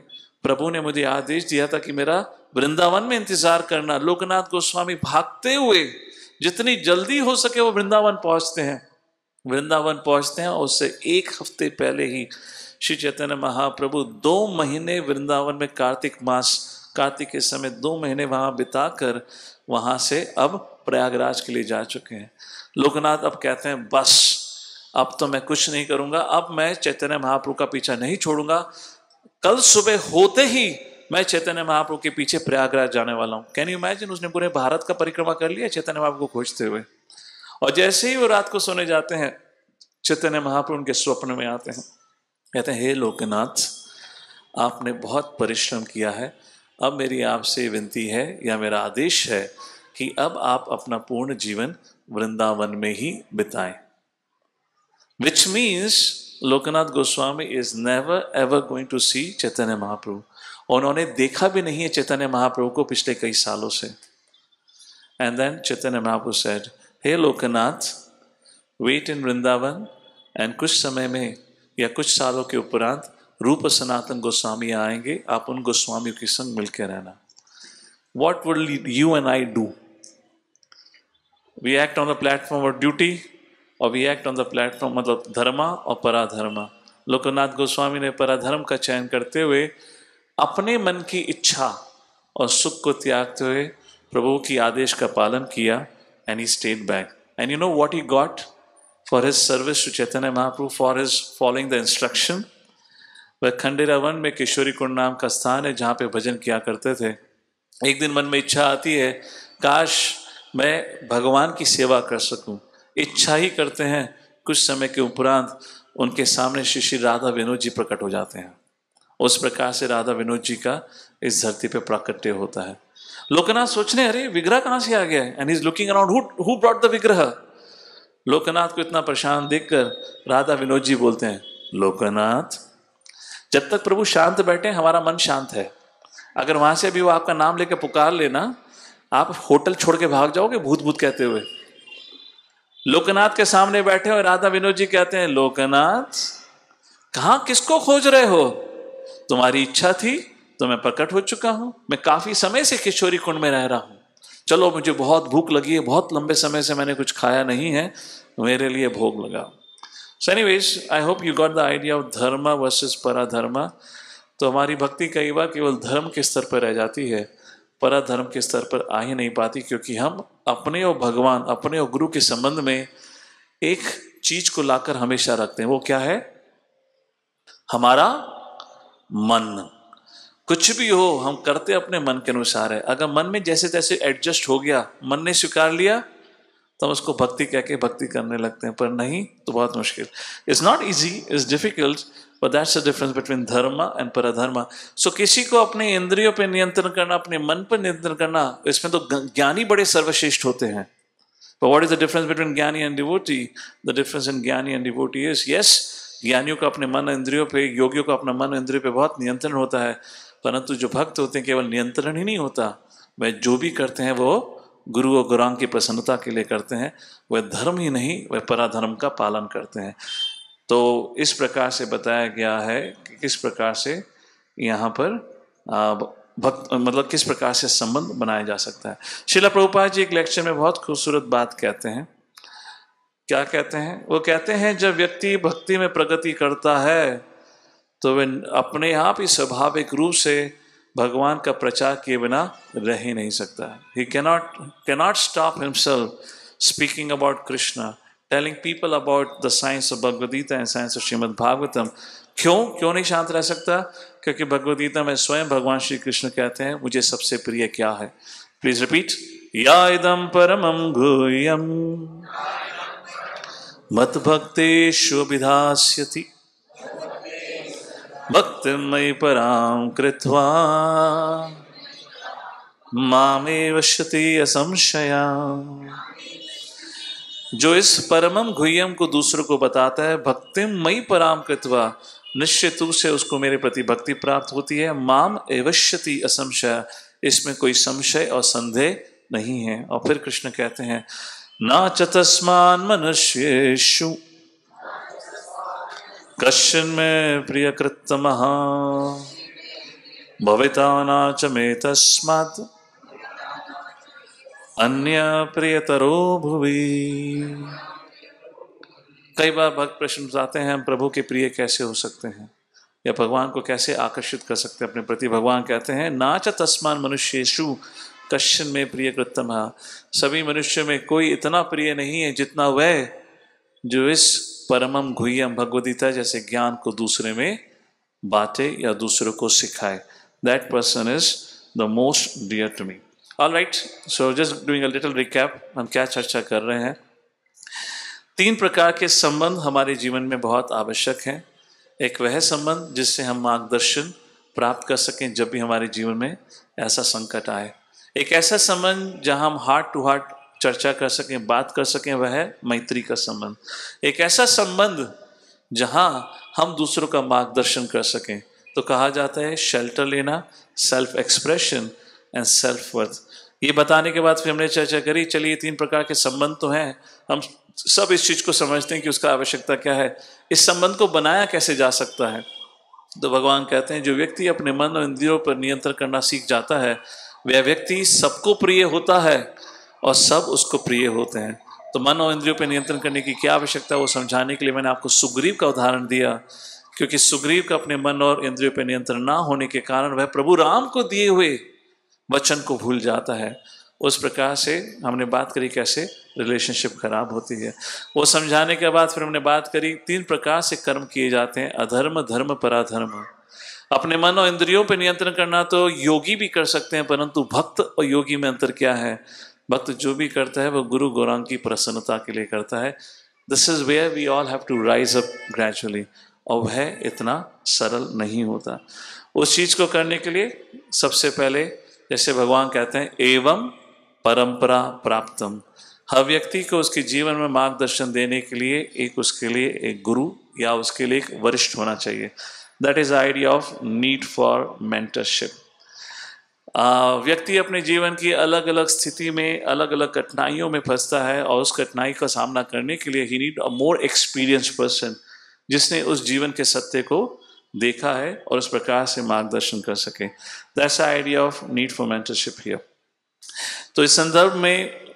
A: प्रभु ने मुझे आदेश दिया था कि मेरा वृंदावन में इंतजार करना। लोकनाथ गोस्वामी भागते हुए जितनी जल्दी हो सके वो वृंदावन पहुंचते हैं। वृंदावन पहुंचते हैं और उससे 1 हफ्ते पहले ही श्री चैतन्य महाप्रभु 2 महीने वृंदावन में कार्तिक मास, कार्तिक के समय 2 महीने वहां बिताकर वहां से अब प्रयागराज के लिए जा चुके हैं। लोकनाथ अब कहते हैं बस अब तो मैं कुछ नहीं करूंगा, अब मैं चैतन्य महाप्रभु का पीछा नहीं छोड़ूंगा। कल सुबह होते ही मैं चैतन्य महाप्रभु के पीछे प्रयागराज जाने वाला हूं। Can you imagine? उसने पूरे भारत का परिक्रमा कर लिया चैतन्य महाप्रभु को खोजते हुए। और जैसे ही वो रात को सोने जाते हैं चैतन्य महाप्रभु उनके स्वप्न में आते हैं, कहते हैं हे लोकनाथ, आपने बहुत परिश्रम किया है, अब मेरी आपसे विनती है या मेरा आदेश है कि अब आप अपना पूर्ण जीवन वृंदावन में ही बिताएं। Which means Loknath Goswami is never ever going to see Chaitanya Mahaprabhu. उन्होंने देखा भी नहीं है चैतन्य महाप्रभु को पिछले कई सालों से। And then Chaitanya Mahaprabhu said, hey Loknath, wait in Vrindavan, and कुछ समय में या कुछ सालों के उपरांत रूप सनातन गोस्वामी आएंगे, आप उन गोस्वामियों के संग मिलकर रहना। What will you and I do? We act on the platform of duty और we act on the platform, मतलब धर्मा और पराधर्मा। लोकनाथ गोस्वामी ने पराधर्म का चयन करते हुए अपने मन की इच्छा और सुख को त्यागते हुए प्रभु की आदेश का पालन किया। And he stayed back. And you know what he got for his service to Chaitanya Mahaprabhu, for his following the instruction? वह खंडेरा वन में किशोरी कुंड नाम का स्थान है जहाँ पे भजन किया करते थे। एक दिन मन में इच्छा आती है काश मैं भगवान की सेवा कर सकूं। इच्छा ही करते हैं, कुछ समय के उपरांत उनके सामने श्री श्री राधा विनोद जी प्रकट हो जाते हैं। उस प्रकार से राधा विनोद जी का इस धरती पे प्राकट्य होता है। लोकनाथ सोचने, अरे विग्रह कहाँ से आ गया है? And he is looking around, who brought the विग्रह? लोकनाथ को इतना परेशान देखकर राधा विनोद जी बोलते हैं, लोकनाथ, जब तक प्रभु शांत बैठे हमारा मन शांत है। अगर वहां से भी वो आपका नाम लेकर पुकार लेना, आप होटल छोड़ के भाग जाओगे भूत भूत कहते हुए। लोकनाथ के सामने बैठे और राधा विनोद जी कहते हैं, लोकनाथ कहाँ किसको खोज रहे हो? तुम्हारी इच्छा थी तो मैं प्रकट हो चुका हूं। मैं काफी समय से किशोरी कुंड में रह रहा हूं। चलो, मुझे बहुत भूख लगी है, बहुत लंबे समय से मैंने कुछ खाया नहीं है, मेरे लिए भोग लगा। So anyways, I hope you got the idea of धर्म वर्सेस पराधर्म। तो हमारी भक्ति कई बार केवल धर्म के स्तर पर रह जाती है, पराधर्म के स्तर पर आ ही नहीं पाती, क्योंकि हम अपने और भगवान, अपने और गुरु के संबंध में एक चीज को लाकर हमेशा रखते हैं। वो क्या है? हमारा मन। कुछ भी हो हम करते अपने मन के अनुसार है। अगर मन में जैसे तैसे एडजस्ट हो गया, मन ने स्वीकार लिया, तो हम उसको भक्ति कह के भक्ति करने लगते हैं, पर नहीं तो बहुत मुश्किल। It's not easy, it's difficult, but that's the difference between धर्म एंड पराधर्म। सो किसी को अपने इंद्रियों पर नियंत्रण करना, अपने मन पर नियंत्रण करना, इसमें तो ज्ञानी बड़े सर्वश्रेष्ठ होते हैं। But what is the difference between ज्ञानी and devotee? The difference in ज्ञानी and devotee is, yes, ज्ञानियों का अपने मन इंद्रियों पे, योगियों का अपना मन इंद्रियों पे बहुत नियंत्रण होता है, परंतु जो भक्त होते हैं केवल नियंत्रण ही नहीं होता, वह जो भी करते हैं वो गुरु और गौरांग की प्रसन्नता के लिए करते हैं। वह धर्म ही नहीं, वह पराधर्म का पालन करते हैं। तो इस प्रकार से बताया गया है कि किस प्रकार से यहाँ पर भक्त मतलब किस प्रकार से संबंध बनाया जा सकता है। श्रील प्रभुपाद जी एक लेक्चर में बहुत खूबसूरत बात कहते हैं। क्या कहते हैं? वो कहते हैं जब व्यक्ति भक्ति में प्रगति करता है तो वह अपने आप ही स्वाभाविक रूप से भगवान का प्रचार किए बिना रह ही नहीं सकता। He cannot stop himself speaking about Krishna, telling people about the science of Bhagavad Gita and science of Srimad Bhagavatam. क्यों नहीं शांत रह सकता? क्योंकि भगवद गीता में स्वयं भगवान श्री कृष्ण कहते हैं मुझे सबसे प्रिय क्या है। Please repeat. या इदम परमं गुह्यं मत भक्तेषु विधास्यति भक्तिं मयि परां कृत्वा मामेव शति असंशया। जो इस परमम गुह्यम को दूसरों को बताता है, भक्तिम मयि पराम कृत्वा, निश्चित रूप से उसको मेरे प्रति भक्ति प्राप्त होती है। माम एवश्यति असंशय, इसमें कोई संशय और संदेह नहीं है। और फिर कृष्ण कहते हैं ना च तस्मान् मनुष्येषु कश्चिन् मे प्रियकृत्तमः भविता न च मे तस्मात् अन्य प्रियतरो भुवि। कई बार भक्त प्रश्न उठाते हैं हम प्रभु के प्रिय कैसे हो सकते हैं या भगवान को कैसे आकर्षित कर सकते हैं अपने प्रति। भगवान कहते हैं ना च तस्मान् मनुष्येषु कश्चिन् मे प्रियकृत्तमः, सभी मनुष्य में कोई इतना प्रिय नहीं है जितना वह जो इस परमम गुह्यम भगवद गीता जैसे ज्ञान को दूसरे में बांटे या दूसरों को सिखाए। That person is the most dear to me. All right, so just doing a little recap, हम क्या चर्चा कर रहे हैं। 3 प्रकार के संबंध हमारे जीवन में बहुत आवश्यक हैं। एक वह संबंध जिससे हम मार्गदर्शन प्राप्त कर सकें जब भी हमारे जीवन में ऐसा संकट आए। एक ऐसा संबंध जहां हम हार्ट टू हार्ट चर्चा कर सकें, बात कर सकें, वह है मैत्री का संबंध। एक ऐसा संबंध जहां हम दूसरों का मार्गदर्शन कर सकें। तो कहा जाता है शेल्टर लेना, self expression and self worth. ये बताने के बाद फिर हमने चर्चा करी, चलिए 3 प्रकार के संबंध तो हैं, हम सब इस चीज को समझते हैं कि उसका आवश्यकता क्या है, इस संबंध को बनाया कैसे जा सकता है। तो भगवान कहते हैं जो व्यक्ति अपने मन और इंद्रियों पर नियंत्रण करना सीख जाता है वह व्यक्ति सबको प्रिय होता है और सब उसको प्रिय होते हैं। तो मन और इंद्रियों पर नियंत्रण करने की क्या आवश्यकता है वो समझाने के लिए मैंने आपको सुग्रीव का उदाहरण दिया, क्योंकि सुग्रीव का अपने मन और इंद्रियों पर नियंत्रण ना होने के कारण वह प्रभु राम को दिए हुए वचन को भूल जाता है। उस प्रकार से हमने बात करी कैसे रिलेशनशिप खराब होती है। वो समझाने के बाद फिर हमने बात करी 3 प्रकार से कर्म किए जाते हैं, अधर्म, धर्म, पराधर्म। अपने मन और इंद्रियों पर नियंत्रण करना तो योगी भी कर सकते हैं, परंतु भक्त और योगी में अंतर क्या है। भक्त जो भी करता है वो गुरु गौरांग की प्रसन्नता के लिए करता है। This is where we all have to rise up gradually, और वह इतना सरल नहीं होता। उस चीज को करने के लिए सबसे पहले जैसे भगवान कहते हैं एवं परंपरा प्राप्तम, हर व्यक्ति को उसके जीवन में मार्गदर्शन देने के लिए उसके लिए एक गुरु या उसके लिए एक वरिष्ठ होना चाहिए। That is idea of need for mentorship. व्यक्ति अपने जीवन की अलग अलग स्थिति में अलग अलग कठिनाइयों में फंसता है और उस कठिनाई का सामना करने के लिए he need a more experienced person, जिसने उस जीवन के सत्य को देखा है और उस प्रकार से मार्गदर्शन कर सके। That's idea of need for mentorship here. तो इस संदर्भ में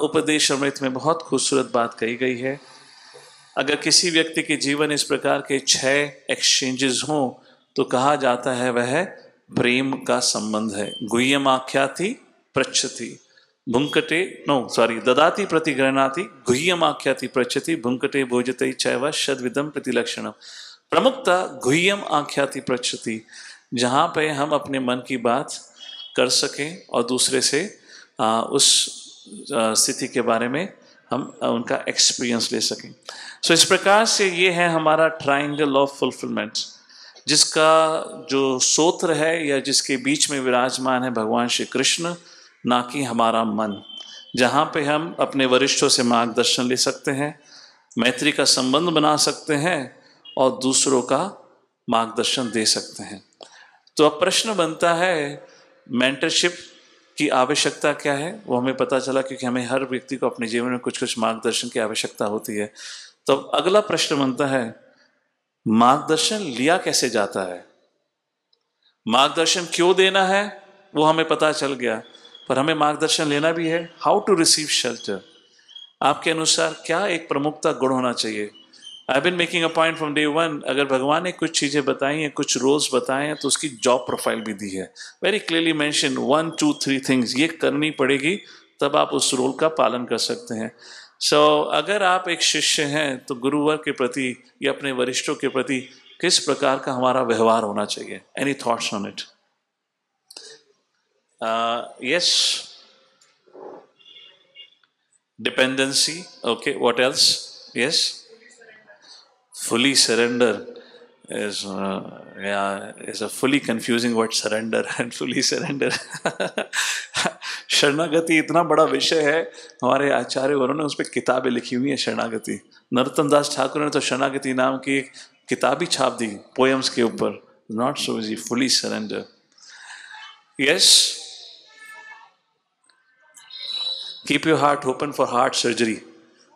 A: उपदेश अमृत में बहुत खूबसूरत बात कही गई है। अगर किसी व्यक्ति के जीवन इस प्रकार के 6 एक्सचेंजेस हों तो कहा जाता है वह प्रेम का संबंध है। गुह्यम आख्याति पृच्छति भुंकटे ददाति प्रतिगृह्णाति गुह्यम आख्याति पृच्छति भुंकटे भोजते चैव शद्विदम प्रतिलक्षणम। प्रमुखता गुह्यम आख्याति पृच्छति, जहाँ पे हम अपने मन की बात कर सकें और दूसरे से उस स्थिति के बारे में हम उनका एक्सपीरियंस ले सकें। सो इस प्रकार से ये है हमारा ट्रायंगल ऑफ फुलफिलमेंट, जिसका जो सूत्र है या जिसके बीच में विराजमान है भगवान श्री कृष्ण, ना कि हमारा मन, जहाँ पे हम अपने वरिष्ठों से मार्गदर्शन ले सकते हैं, मैत्री का संबंध बना सकते हैं और दूसरों का मार्गदर्शन दे सकते हैं। तो अब प्रश्न बनता है मेंटरशिप की आवश्यकता क्या है। वो हमें पता चला क्योंकि हमें हर व्यक्ति को अपने जीवन में कुछ कुछ मार्गदर्शन की आवश्यकता होती है। तो अगला प्रश्न बनता है मार्गदर्शन लिया कैसे जाता है, मार्गदर्शन क्यों देना है वो हमें पता चल गया, पर हमें मार्गदर्शन लेना भी है। हाउ टू रिसीव शेल्टर, आपके अनुसार क्या एक प्रमुखता गुण होना चाहिए? I been making a point from day one, अगर भगवान ने कुछ चीज़ें बताई हैं, कुछ रोल्स बताए हैं, तो उसकी जॉब प्रोफाइल भी दी है। वेरी क्लियरली मेंशन 1 2 3 थिंग्स, ये करनी पड़ेगी, तब आप उस रोल का पालन कर सकते हैं। अगर आप एक शिष्य हैं तो गुरुवर के प्रति या अपने वरिष्ठों के प्रति किस प्रकार का हमारा व्यवहार होना चाहिए? Any thoughts on it? Yes, dependency, okay, what else? Yes, fully surrender is a fully confusing word, surrender and fully surrender. शरणागति इतना बड़ा विषय है, हमारे आचार्य वरों ने उस पर किताबें लिखी हुई हैं। शरणागति, नरोत्तम दास ठाकुर ने तो शरणागति नाम की एक किताब ही छाप दी पोएम्स के ऊपर। Not so easy, fully surrender. Yes, keep your heart open for heart surgery,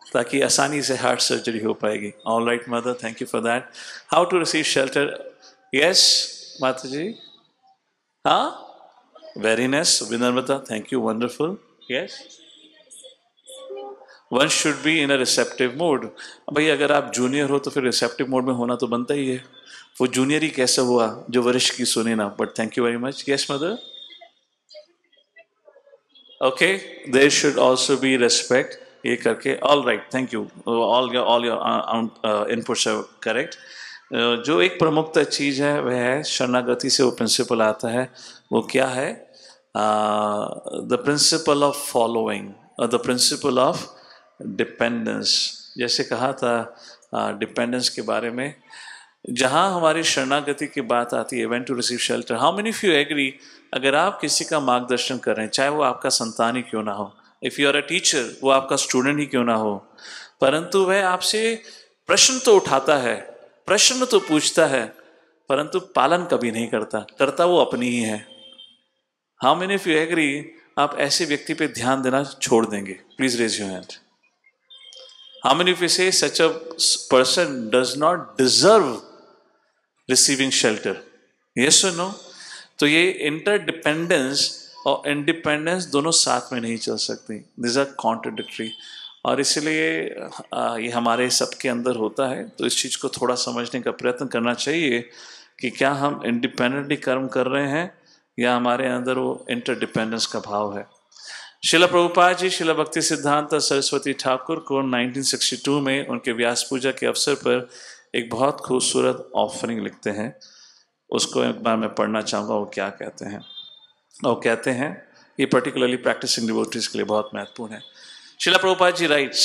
A: ताकि आसानी से हार्ट सर्जरी हो पाएगी। All right mother, thank you for that. How to receive shelter? Yes माता जी, हाँ, वेरी नाइस विनम्रता, thank you, wonderful. Yes, one should be in a receptive mode. भाई अगर आप जूनियर हो तो फिर रिसेप्टिव मोड में होना तो बनता ही है। वो जूनियर ही कैसे हुआ जो वरिष्ठ की सुने ना, but thank you very much. Yes mother, okay, there should also be respect, ये करके। All right, thank you, all your inputs are correct. जो एक प्रमुखता चीज़ है वह है शरणागति से वो प्रिंसिपल आता है, वो क्या है? द प्रिंसिपल ऑफ फॉलोइंग और द प्रिंसिपल ऑफ डिपेंडेंस। जैसे कहा था डिपेंडेंस के बारे में, जहाँ हमारी शरणागति की बात आती है, when to receive shelter, how many of you agree, अगर आप किसी का मार्गदर्शन कर रहे हैं, चाहे वो आपका संतान ही क्यों ना हो, if you are a teacher, वो आपका स्टूडेंट ही क्यों ना हो, परंतु वह आपसे प्रश्न तो उठाता है, प्रश्न तो पूछता है, परंतु पालन कभी नहीं करता, करता वो अपनी ही है। How many of you agree आप ऐसे व्यक्ति पे ध्यान देना छोड़ देंगे? Please raise your hand. How many of you say such a person does not deserve receiving shelter? Yes और नो? तो ये इंटरडिपेंडेंस और इंडिपेंडेंस दोनों साथ में नहीं चल सकती, दिस आर कॉन्ट्रडिक्टरी। और इसलिए ये हमारे सबके अंदर होता है, तो इस चीज़ को थोड़ा समझने का प्रयत्न करना चाहिए कि क्या हम इंडिपेंडेंटली कर्म कर रहे हैं या हमारे अंदर वो इंटरडिपेंडेंस का भाव है। शिला प्रभुपाद जी शिला भक्ति सिद्धांत सरस्वती ठाकुर को 1962 में उनके व्यास पूजा के अवसर पर एक बहुत खूबसूरत ऑफरिंग लिखते हैं, उसको एक बार मैं पढ़ना चाहूँगा। वो क्या कहते हैं? वो कहते हैं, ये पर्टिकुलरली प्रैक्टिसिंग डिवोटीज के लिए बहुत महत्वपूर्ण है। शिला प्रभुपाद जी rights,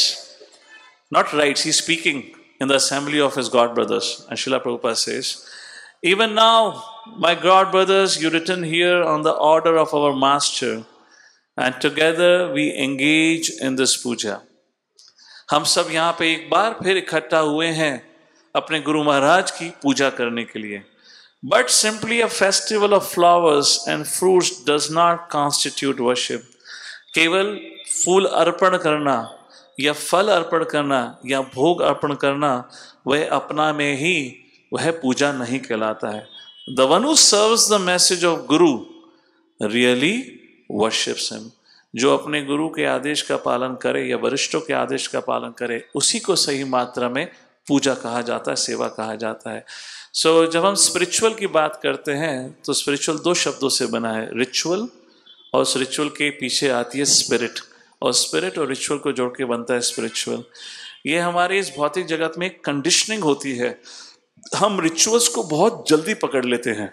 A: not writes, he's speaking in the assembly of his God brothers, and Srila Prabhupada says, even now, my God brothers, you return here on the order of our master, and together we engage in this puja. हम सब यहाँ पे एक बार फिर इकट्ठा हुए हैं अपने गुरु महाराज की पूजा करने के लिए। But simply a festival of flowers and fruits does not constitute worship. केवल फूल अर्पण करना या फल अर्पण करना या भोग अर्पण करना, वह अपना में ही वह पूजा नहीं कहलाता है। The one who serves the message of Guru really worships him. जो अपने गुरु के आदेश का पालन करे या वरिष्ठों के आदेश का पालन करे, उसी को सही मात्रा में पूजा कहा जाता है, सेवा कहा जाता है। जब हम स्पिरिचुअल की बात करते हैं तो स्पिरिचुअल दो शब्दों से बना है, रिचुअल, और उस रिचुअल के पीछे आती है स्पिरिट, और स्पिरिट और रिचुअल को जोड़ के बनता है स्पिरिचुअल। ये हमारे इस भौतिक जगत में एक कंडीशनिंग होती है, हम रिचुअल्स को बहुत जल्दी पकड़ लेते हैं,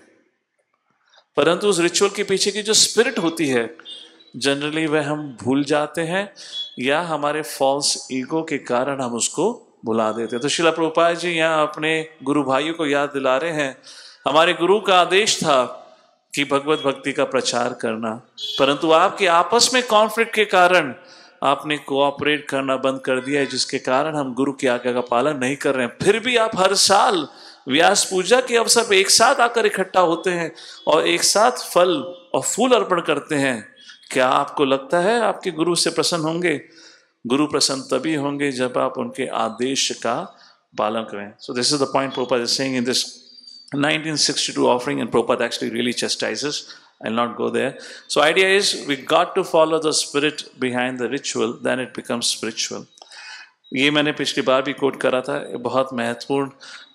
A: परंतु उस रिचुअल के पीछे की जो स्पिरिट होती है जनरली वह हम भूल जाते हैं, या हमारे फॉल्स ईगो के कारण हम उसको भुला देते हैं। तो श्रीला प्रभुपाद जी यहाँ अपने गुरु भाइयों को याद दिला रहे हैं, हमारे गुरु का आदेश था कि भगवत भक्ति का प्रचार करना, परंतु आपके आपस में कॉन्फ्लिक्ट के कारण आपने कोऑपरेट करना बंद कर दिया है, जिसके कारण हम गुरु की आज्ञा का पालन नहीं कर रहे हैं। फिर भी आप हर साल व्यास पूजा के अवसर पर एक साथ आकर इकट्ठा होते हैं और एक साथ फल और फूल अर्पण करते हैं। क्या आपको लगता है आपके गुरु से प्रसन्न होंगे? गुरु प्रसन्न तभी होंगे जब आप उनके आदेश का पालन करें। So this is the point Prabhupada is saying in this 1962 offering, and Prabhupada actually really chastises I'll not go there. So idea is we got to follow the spirit behind the ritual, then it becomes spiritual. ये मैंने पिछली बार भी coat करा था, ये बहुत महत्वपूर्ण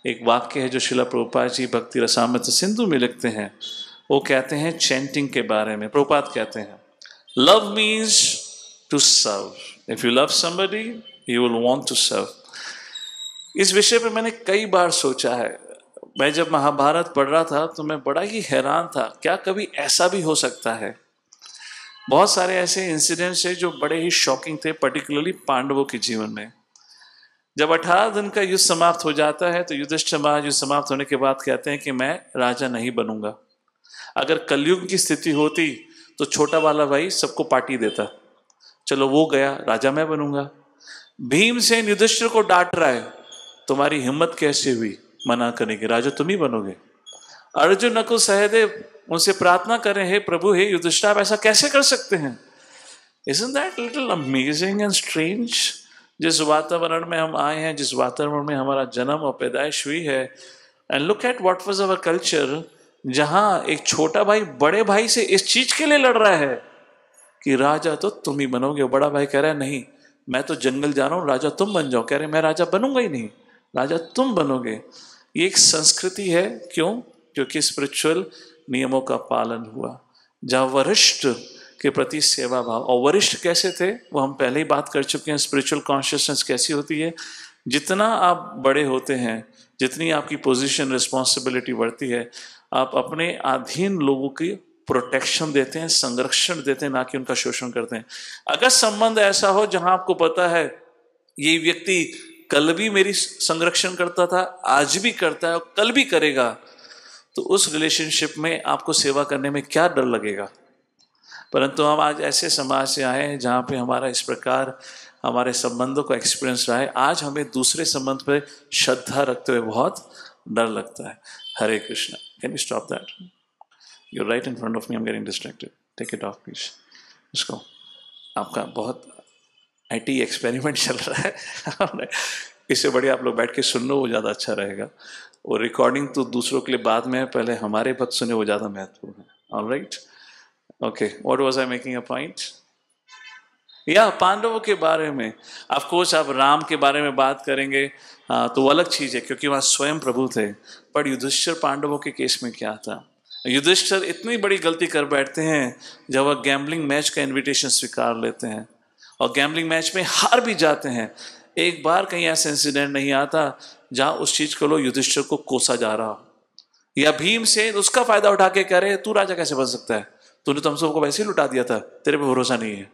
A: एक वाक्य है जो शिला प्रभुपाद जी भक्ति रसामृत सिंधु में लिखते हैं। वो कहते हैं चैंटिंग के बारे में। प्रभुपाद कहते हैं love means to serve, if you love somebody you will want to serve. इस विषय पे मैंने कई बार सोचा है। मैं जब महाभारत पढ़ रहा था तो मैं बड़ा ही हैरान था, क्या कभी ऐसा भी हो सकता है। बहुत सारे ऐसे इंसिडेंट्स हैं जो बड़े ही शॉकिंग थे, पर्टिकुलरली पांडवों के जीवन में। जब 18 दिन का युद्ध समाप्त हो जाता है तो युधिष्ठिर महाराज युद्ध समाप्त होने के बाद कहते हैं कि मैं राजा नहीं बनूंगा। अगर कलयुग की स्थिति होती तो छोटा वाला भाई सबको पार्टी देता, चलो वो गया, राजा मैं बनूंगा। भीमसेन युधिष्ठिर को डांट रहा है, तुम्हारी हिम्मत कैसे हुई मना करने की, राजा तुम ही बनोगे। अर्जुन नकुल सहदेव उनसे प्रार्थना कर रहे हैं, हे प्रभु हे युधिष्ठिर आप ऐसा कैसे कर सकते हैं। Isn't that little amazing and strange? जिस वातावरण में हम आए हैं, जिस वातावरण में हमारा जन्म और पैदाइश हुई है, and look at what was our culture, जहां एक छोटा भाई बड़े भाई से इस चीज के लिए लड़ रहा है कि राजा तो तुम ही बनोगे। बड़ा भाई कह रहा है नहीं मैं तो जंगल जा रहा हूं, राजा तुम बन जाओ। कह रहे मैं राजा बनूंगा ही नहीं, राजा तुम बनोगे। ये एक संस्कृति है, क्यों? क्योंकि स्पिरिचुअल नियमों का पालन हुआ, जहां वरिष्ठ के प्रति सेवा भाव। और वरिष्ठ कैसे थे वो हम पहले ही बात कर चुके हैं। स्पिरिचुअल कॉन्शियसनेस कैसी होती है, जितना आप बड़े होते हैं, जितनी आपकी पोजीशन रिस्पॉन्सिबिलिटी बढ़ती है, आप अपने अधीन लोगों की प्रोटेक्शन देते हैं, संरक्षण देते हैं, ना कि उनका शोषण करते हैं। अगर संबंध ऐसा हो जहां आपको पता है ये व्यक्ति कल भी मेरी संरक्षण करता था, आज भी करता है और कल भी करेगा, तो उस रिलेशनशिप में आपको सेवा करने में क्या डर लगेगा। परंतु हम आज ऐसे समाज से आए हैं जहाँ पे हमारा इस प्रकार हमारे संबंधों का एक्सपीरियंस रहा है। आज हमें दूसरे संबंध पर श्रद्धा रखते हुए बहुत डर लगता है। Hare Krishna. Can you stop that? You write in front of me, I am getting distracted. Take it off please. इसको आपका बहुत IT एक्सपेरिमेंट चल रहा है इससे बढ़िया आप लोग बैठ के सुन लो, वो ज़्यादा अच्छा रहेगा। और रिकॉर्डिंग तो दूसरों के लिए बाद में, पहले हमारे भक्त सुने, वो ज़्यादा महत्वपूर्ण है। All right, okay, what was I making a point? या पांडवों के बारे में। ऑफ कोर्स आप राम के बारे में बात करेंगे तो वो अलग चीज़ है, क्योंकि वहाँ स्वयं प्रभु थे। पर युधिष्ठिर पांडवों के केस में क्या था? युधिष्ठिर इतनी बड़ी गलती कर बैठते हैं जब वह गैम्बलिंग मैच का इन्विटेशन स्वीकार लेते हैं और गैम्बलिंग मैच में हार भी जाते हैं। एक बार कहीं ऐसा इंसिडेंट नहीं आता जहां उस चीज को लो युधिष्ठिर को कोसा जा रहा, या भीमसेन उसका फायदा उठा के कह रहे तू राजा कैसे बन सकता है, तूने तो हम सबको वैसे ही लुटा दिया था, तेरे पे भरोसा नहीं है,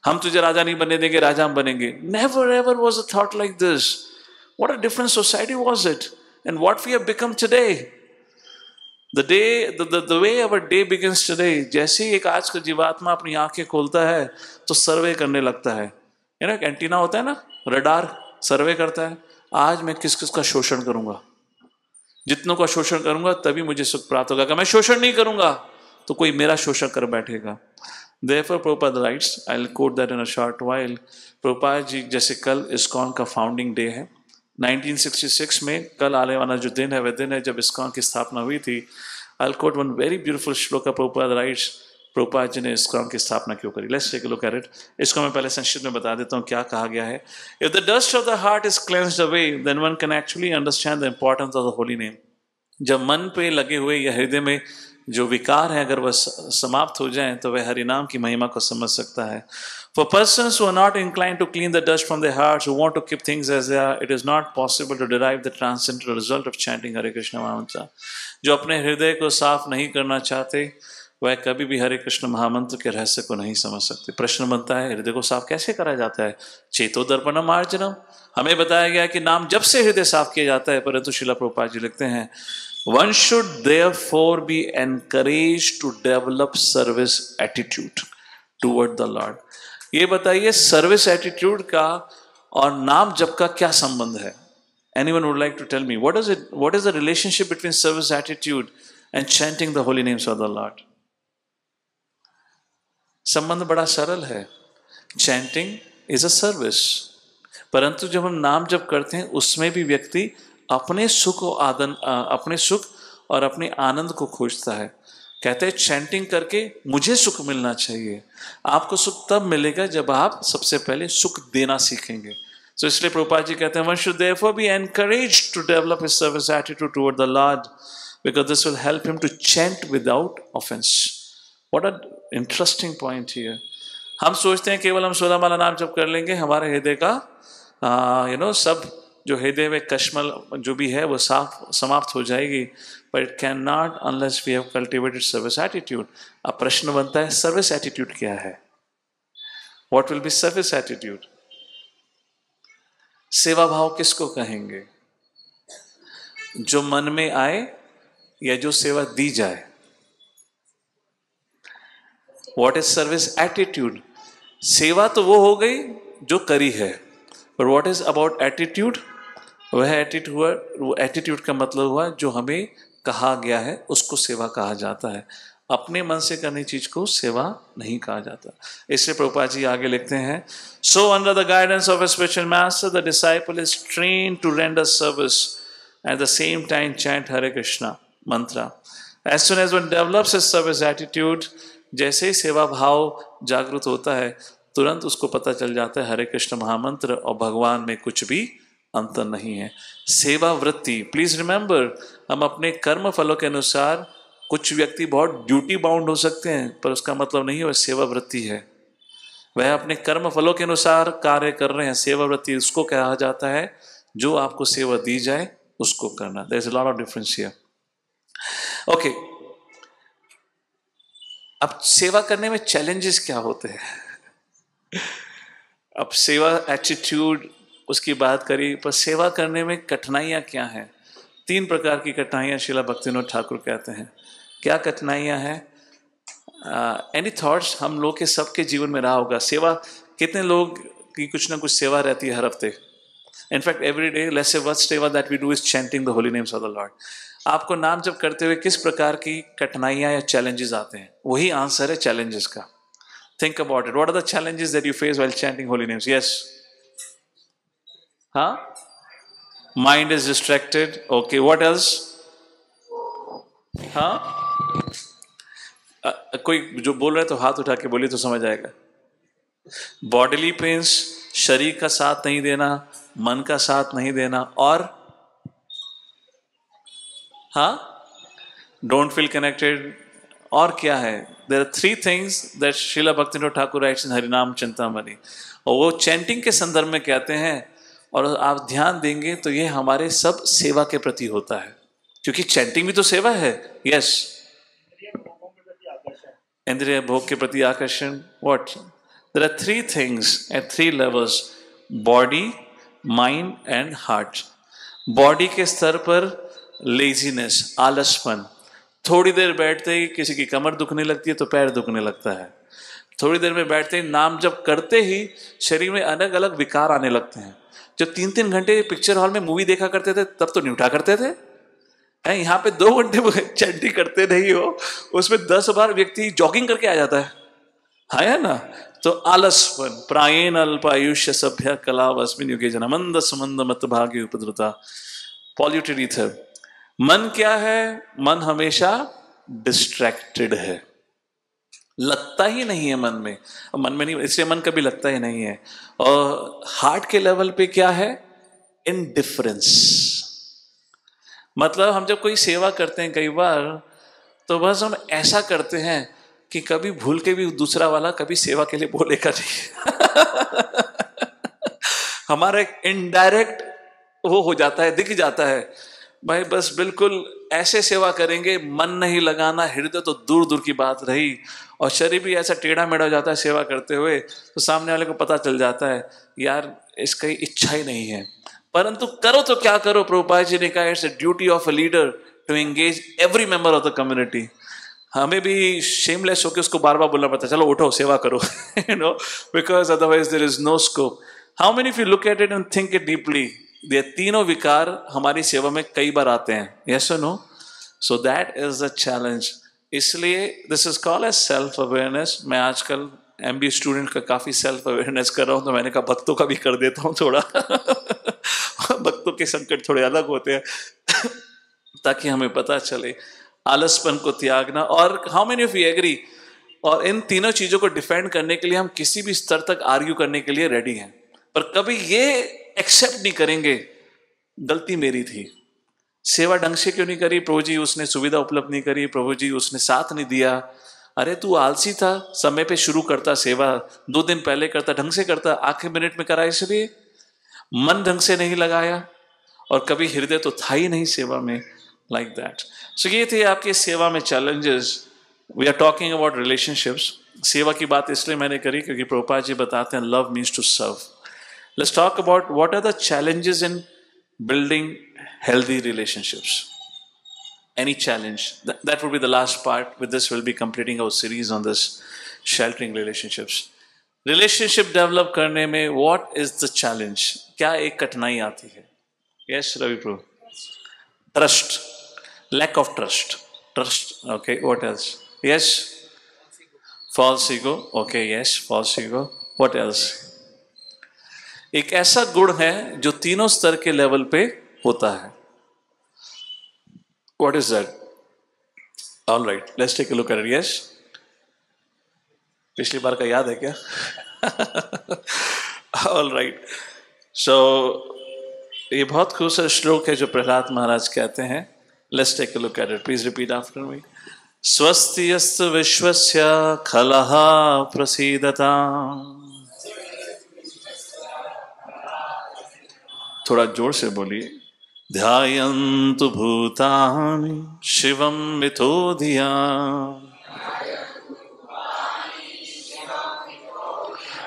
A: हम तुझे राजा नहीं बनने देंगे, राजा हम बनेंगे। Never ever was a thought like this. What a different society was it, and what we have become today. The way our day begins today, जैसे ही एक आज का जीवात्मा अपनी आंखें खोलता है तो सर्वे करने लगता है। एक एंटीना होता है ना, रडार, सर्वे करता है, आज मैं किस किस का शोषण करूंगा, जितनों का शोषण करूंगा तभी मुझे सुख प्राप्त होगा। अगर मैं शोषण नहीं करूंगा तो कोई मेरा शोषण कर बैठेगा। Therefore Prabhupada writes, I'll quote that in a short while. Prabhupada ji जैसे कल इस्कॉन का फाउंडिंग डे है 1966 में, कल आने वाला जो दिन है वह दिन है जब इस्कॉन की स्थापना हुई थी। I'll quote one very beautiful श्लोक Prabhupada writes, प्रभुपाद जी ने इस्कॉन की स्थापना क्यों करी। Let's take a look at it. इसको मैं पहले संक्षिप्त में बता देता हूँ क्या कहा गया है। If the dust of the heart is cleansed away, then one can actually understand the importance of the holy name. जब मन पे लगे हुए या हृदय में जो विकार है अगर वह समाप्त हो जाए तो वह हरिनाम की महिमा को समझ सकता है। For persons who are not inclined to clean the dust from their hearts, who want to keep things as they are, it is not possible to derive the transcendental result of chanting Hare Krishna Mahamantra. जो अपने हृदय को साफ नहीं करना चाहते वह कभी भी हरे कृष्ण महामंत्र के रहस्य को नहीं समझ सकते। प्रश्न बनता है हृदय को साफ कैसे करा जाता है? चेतो दर्पणम मार्जनम। हमें बताया गया कि नाम जब से हृदय साफ किया जाता है, परंतु श्रीला प्रभुपाद जी लिखते हैं one should therefore be encouraged to develop service attitude toward the Lord. ये बताइए सर्विस एटीट्यूड का और नाम जप का क्या संबंध है? Anyone would like to tell me what is the relationship between service attitude and chanting the holy names of the Lord? संबंध बड़ा सरल है। Chanting is a service, परंतु जब हम नाम जप करते हैं उसमें भी व्यक्ति अपने सुख और अपने सुख और अपने आनंद को खोजता है। कहते हैं चैंटिंग करके मुझे सुख मिलना चाहिए। आपको सुख तब मिलेगा जब आप सबसे पहले सुख देना सीखेंगे। So इसलिए प्रभुपाद जी कहते हैं one should therefore be encouraged to develop his service attitude toward the Lord because this will help him to chant without offense. What an interesting point here. हम सोचते हैं केवल हम 16 माला नाम जप कर लेंगे हमारे हृदय का सब जो हृदय में कश्मल जो भी है वो साफ समाप्त हो जाएगी, but it cannot unless we have cultivated service attitude. अब प्रश्न बनता है सर्विस एटीट्यूड क्या है? What will be service attitude? सेवा भाव किसको कहेंगे? जो मन में आए या जो सेवा दी जाए? What is service attitude? सेवा तो वो हो गई जो करी है, पर what is about attitude? वह एटीट्यूड का मतलब हुआ जो हमें कहा गया है उसको सेवा कहा जाता है। अपने मन से करनी चीज को सेवा नहीं कहा जाता। इसलिए प्रभुपाद जी आगे लिखते हैं, so under the guidance of a spiritual master the disciple is trained to render service at the same time chant Hare Krishna mantra. As soon as one develops his service attitude, जैसे ही सेवा भाव जागृत होता है तुरंत उसको पता चल जाता है हरे कृष्ण महामंत्र और भगवान में कुछ भी अंतर नहीं है। सेवा वृत्ति, प्लीज रिमेंबर, हम अपने कर्म फलों के अनुसार, कुछ व्यक्ति बहुत ड्यूटी बाउंड हो सकते हैं पर उसका मतलब नहीं है वह सेवा वृत्ति है। वह अपने कर्म फलों के अनुसार कार्य कर रहे हैं। सेवा वृत्ति उसको कहा जाता है जो आपको सेवा दी जाए उसको करना। There is a lot of difference here. Okay, अब सेवा करने में चैलेंजेस क्या होते हैं? अब सेवा एटीट्यूड उसकी बात करी, पर सेवा करने में कठिनाइयां क्या हैं? 3 प्रकार की कठिनाइयां श्रीला भक्तिविनोद ठाकुर कहते हैं। क्या कठिनाइयां हैं? Any thoughts? हम लोग के सबके जीवन में रहा होगा। सेवा, कितने लोग की कुछ ना कुछ सेवा रहती है हर हफ्ते? In fact every day, let's say what seva that we do is chanting the holy names of the Lord. आपको नाम जप करते हुए किस प्रकार की कठिनाइयां या चैलेंजेस आते हैं? वही आंसर है चैलेंजेस का। Think about it. What are the challenges that you face while chanting holy names? Yes, हाँ, mind is distracted. Okay, what else? हाँ, कोई जो बोल रहा है तो हाथ उठा के बोलिए तो समझ आएगा। बॉडीली पेन्स, शरीर का साथ नहीं देना, मन का साथ नहीं देना, और हाँ, डोंट फील कनेक्टेड, और क्या है? There are 3 things that Srila Bhaktivinoda Thakur writes in Harinam Chintamani, और वो चैंटिंग के संदर्भ में कहते हैं। और आप ध्यान देंगे तो ये हमारे सब सेवा के प्रति होता है, क्योंकि चैंटिंग भी तो सेवा है। यस, इंद्रिय भोग के प्रति आकर्षण। What? There are 3 things at 3 levels, body, mind and heart. Body के स्तर पर लेजीनेस, आलसपन, थोड़ी देर बैठते ही किसी की कमर दुखने लगती है तो पैर दुखने लगता है। थोड़ी देर में बैठते ही, नाम जब करते ही शरीर में अलग अलग विकार आने लगते हैं। जब 3-3 घंटे पिक्चर हॉल में मूवी देखा करते थे तब तो नहीं उठा करते थे। यहाँ पे 2 घंटे चैंटिंग करते नहीं हो, उसमें 10 बार व्यक्ति जॉगिंग करके आ जाता है ना? तो आलसपन, प्रायेण अल्पायुष्य सभ्य कलावस्मिन युगे जना मंद सुमंद मत भाग्य उपद्रुता, पॉल्यूटेड ईथर। मन क्या है? मन हमेशा डिस्ट्रैक्टेड है, लगता ही नहीं है मन में नहीं, इसलिए मन कभी लगता ही नहीं है। और हार्ट के लेवल पे क्या है? इनडिफरेंस। मतलब हम जब कोई सेवा करते हैं कई बार तो बस हम ऐसा करते हैं कि कभी भूल के भी दूसरा वाला कभी सेवा के लिए बोलेगा नहीं। हमारा एक इनडायरेक्ट वो हो जाता है, दिख जाता है भाई, बस बिल्कुल ऐसे सेवा करेंगे, मन नहीं लगाना, हृदय तो दूर दूर की बात रही, और शरीर भी ऐसा टेढ़ा मेढ़ा हो जाता है सेवा करते हुए, तो सामने वाले को पता चल जाता है यार इसकी इच्छा ही नहीं है। परंतु करो तो क्या करो, प्रभुपाद जी ने कहा it's a duty of a leader to engage every member of the community. हमें भी शेमलेस होकर उसको बार बार बोलना पड़ता है, चलो उठो सेवा करो, you know, because otherwise there is no scope. How many if you look at it and think it deeply, ये तीनों विकार हमारी सेवा में कई बार आते हैं। यस और no? So that is the challenge. इसलिए this is called as self awareness. मैं आजकल MBA स्टूडेंट का काफी सेल्फ अवेयरनेस कर रहा हूँ, तो मैंने कहा भक्तों का भी कर देता हूँ थोड़ा। भक्तों के संकट थोड़े अलग होते हैं ताकि हमें पता चले। आलसपन को त्यागना, और how many of you agree, और इन तीनों चीजों को डिफेंड करने के लिए हम किसी भी स्तर तक आर्ग्यू करने के लिए रेडी हैं, पर कभी ये एक्सेप्ट नहीं करेंगे गलती मेरी थी, सेवा ढंग से क्यों नहीं करी, प्रभु जी उसने सुविधा उपलब्ध नहीं करी, प्रभु जी उसने साथ नहीं दिया, अरे तू आलसी था, समय पे शुरू करता सेवा, 2 दिन पहले करता, ढंग से करता, आखिरी मिनट में करा, इसलिए मन ढंग से नहीं लगाया, और कभी हृदय तो था ही नहीं सेवा में, लाइक दैट। सो ये थे आपके सेवा में challenges. We are talking about relationships. सेवा की बात इसलिए मैंने करी क्योंकि प्रभुपाद जी बताते हैं love means to serve. Let's talk about what are the challenges in building healthy relationships. Any challenge? That would be the last part. With this, we'll be completing our series on this sheltering relationships. Relationship develop करने में what is the challenge? क्या एक कठिनाई आती है? Yes, Ravi Prabhu. Trust. Lack of trust. Trust. Okay. What else? Yes. False ego. Okay. Yes. False ego. What else? एक ऐसा गुण है जो तीनों स्तर के लेवल पे होता है। What is that? All right, let's take a look at it. Yes. पिछली बार का याद है क्या? All right. So ये बहुत खूबसूरत श्लोक है जो प्रहलाद महाराज कहते हैं। Let's take a look at it. Please repeat after me. स्वस्ति अस्तु विश्वस्य खलः प्रसीदताम्। थोड़ा जोर से बोलिए। ध्यायन्तु भूतानि शिवं मिथो धिया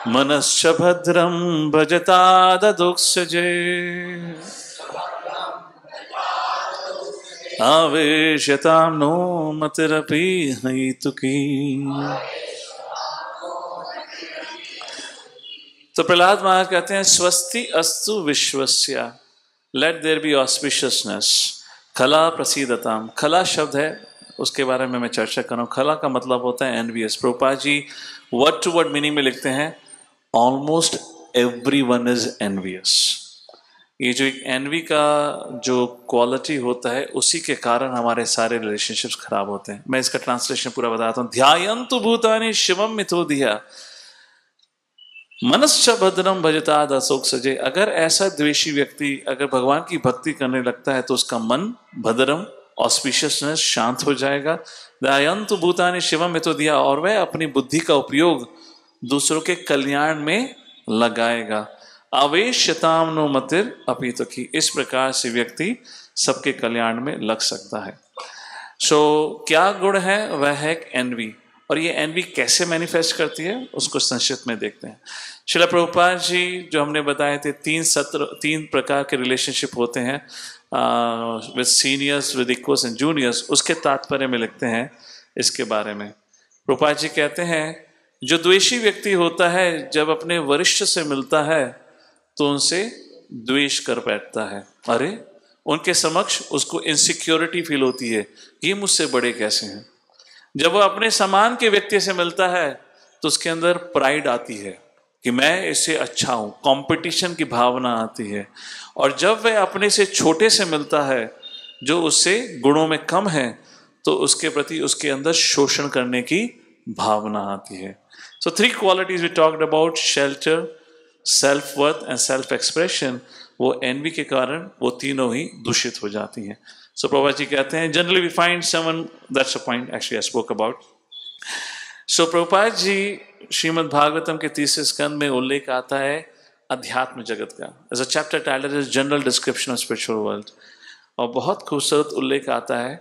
A: मनश्च भद्रं भजताददुक्सजे आवेशतां नो मतिरपि हैतुकी। तो प्रहलाद महाराज कहते हैं स्वस्ति अस्तु विश्वस्य, लेट देयर बी ऑस्पिशियसनेस, खला प्रसीदताम। खला शब्द है, उसके बारे में मैं चर्चा कर रहा हूँ। खला का मतलब होता है envious. Prabhupada ji word to word meaning में लिखते हैं ऑलमोस्ट एवरीवन इज एनवियस। ये जो एक एनवी का जो क्वालिटी होता है उसी के कारण हमारे सारे रिलेशनशिप्स खराब होते हैं। मैं इसका ट्रांसलेशन पूरा बताता हूँ। ध्यायन्तु भूतानि शिवम मिथो धिया मनश्च भद्रम भजता दशोक सजे। अगर ऐसा द्वेषी व्यक्ति अगर भगवान की भक्ति करने लगता है तो उसका मन भद्रम ऑस्पिशियसनेस शांत हो जाएगा। ध्यायन्तु भूतानि शिवम मिथो धिया, और वह अपनी बुद्धि का उपयोग दूसरों के कल्याण में लगाएगा। आवेश्यताम नो मतिर अपितुकी, इस प्रकार से व्यक्ति सबके कल्याण में लग सकता है। क्या गुण है? वह है एनवी। और ये एनवी कैसे मैनिफेस्ट करती है उसको संक्षिप्त में देखते हैं। श्रील प्रभुपाद जी जो हमने बताए थे 3 प्रकार के रिलेशनशिप होते हैं with seniors, with equals and juniors, उसके तात्पर्य में लिखते हैं इसके बारे में। प्रभुपाद जी कहते हैं जो द्वेषी व्यक्ति होता है जब अपने वरिष्ठ से मिलता है तो उनसे द्वेष कर बैठता है। अरे उनके समक्ष उसको इनसिक्योरिटी फील होती है, ये मुझसे बड़े कैसे हैं। जब वो अपने समान के व्यक्ति से मिलता है तो उसके अंदर प्राइड आती है कि मैं इससे अच्छा हूं, कंपटीशन की भावना आती है। और जब वह अपने से छोटे से मिलता है जो उससे गुणों में कम है तो उसके प्रति उसके अंदर शोषण करने की भावना आती है। So 3 qualities we talked about, shelter, self worth and self expression, वो एनवी के कारण वो तीनों ही दूषित हो जाती हैं। सो प्रभुपाद जी कहते हैं generally we find someone, that's a point actually I spoke about. So Prabhupada ji Shrimad Bhagavatam के 30वें स्कंद में उल्लेख आता है अध्यात्म जगत का। As a chapter titled is general description of spiritual world, और बहुत खूबसूरत उल्लेख आता है।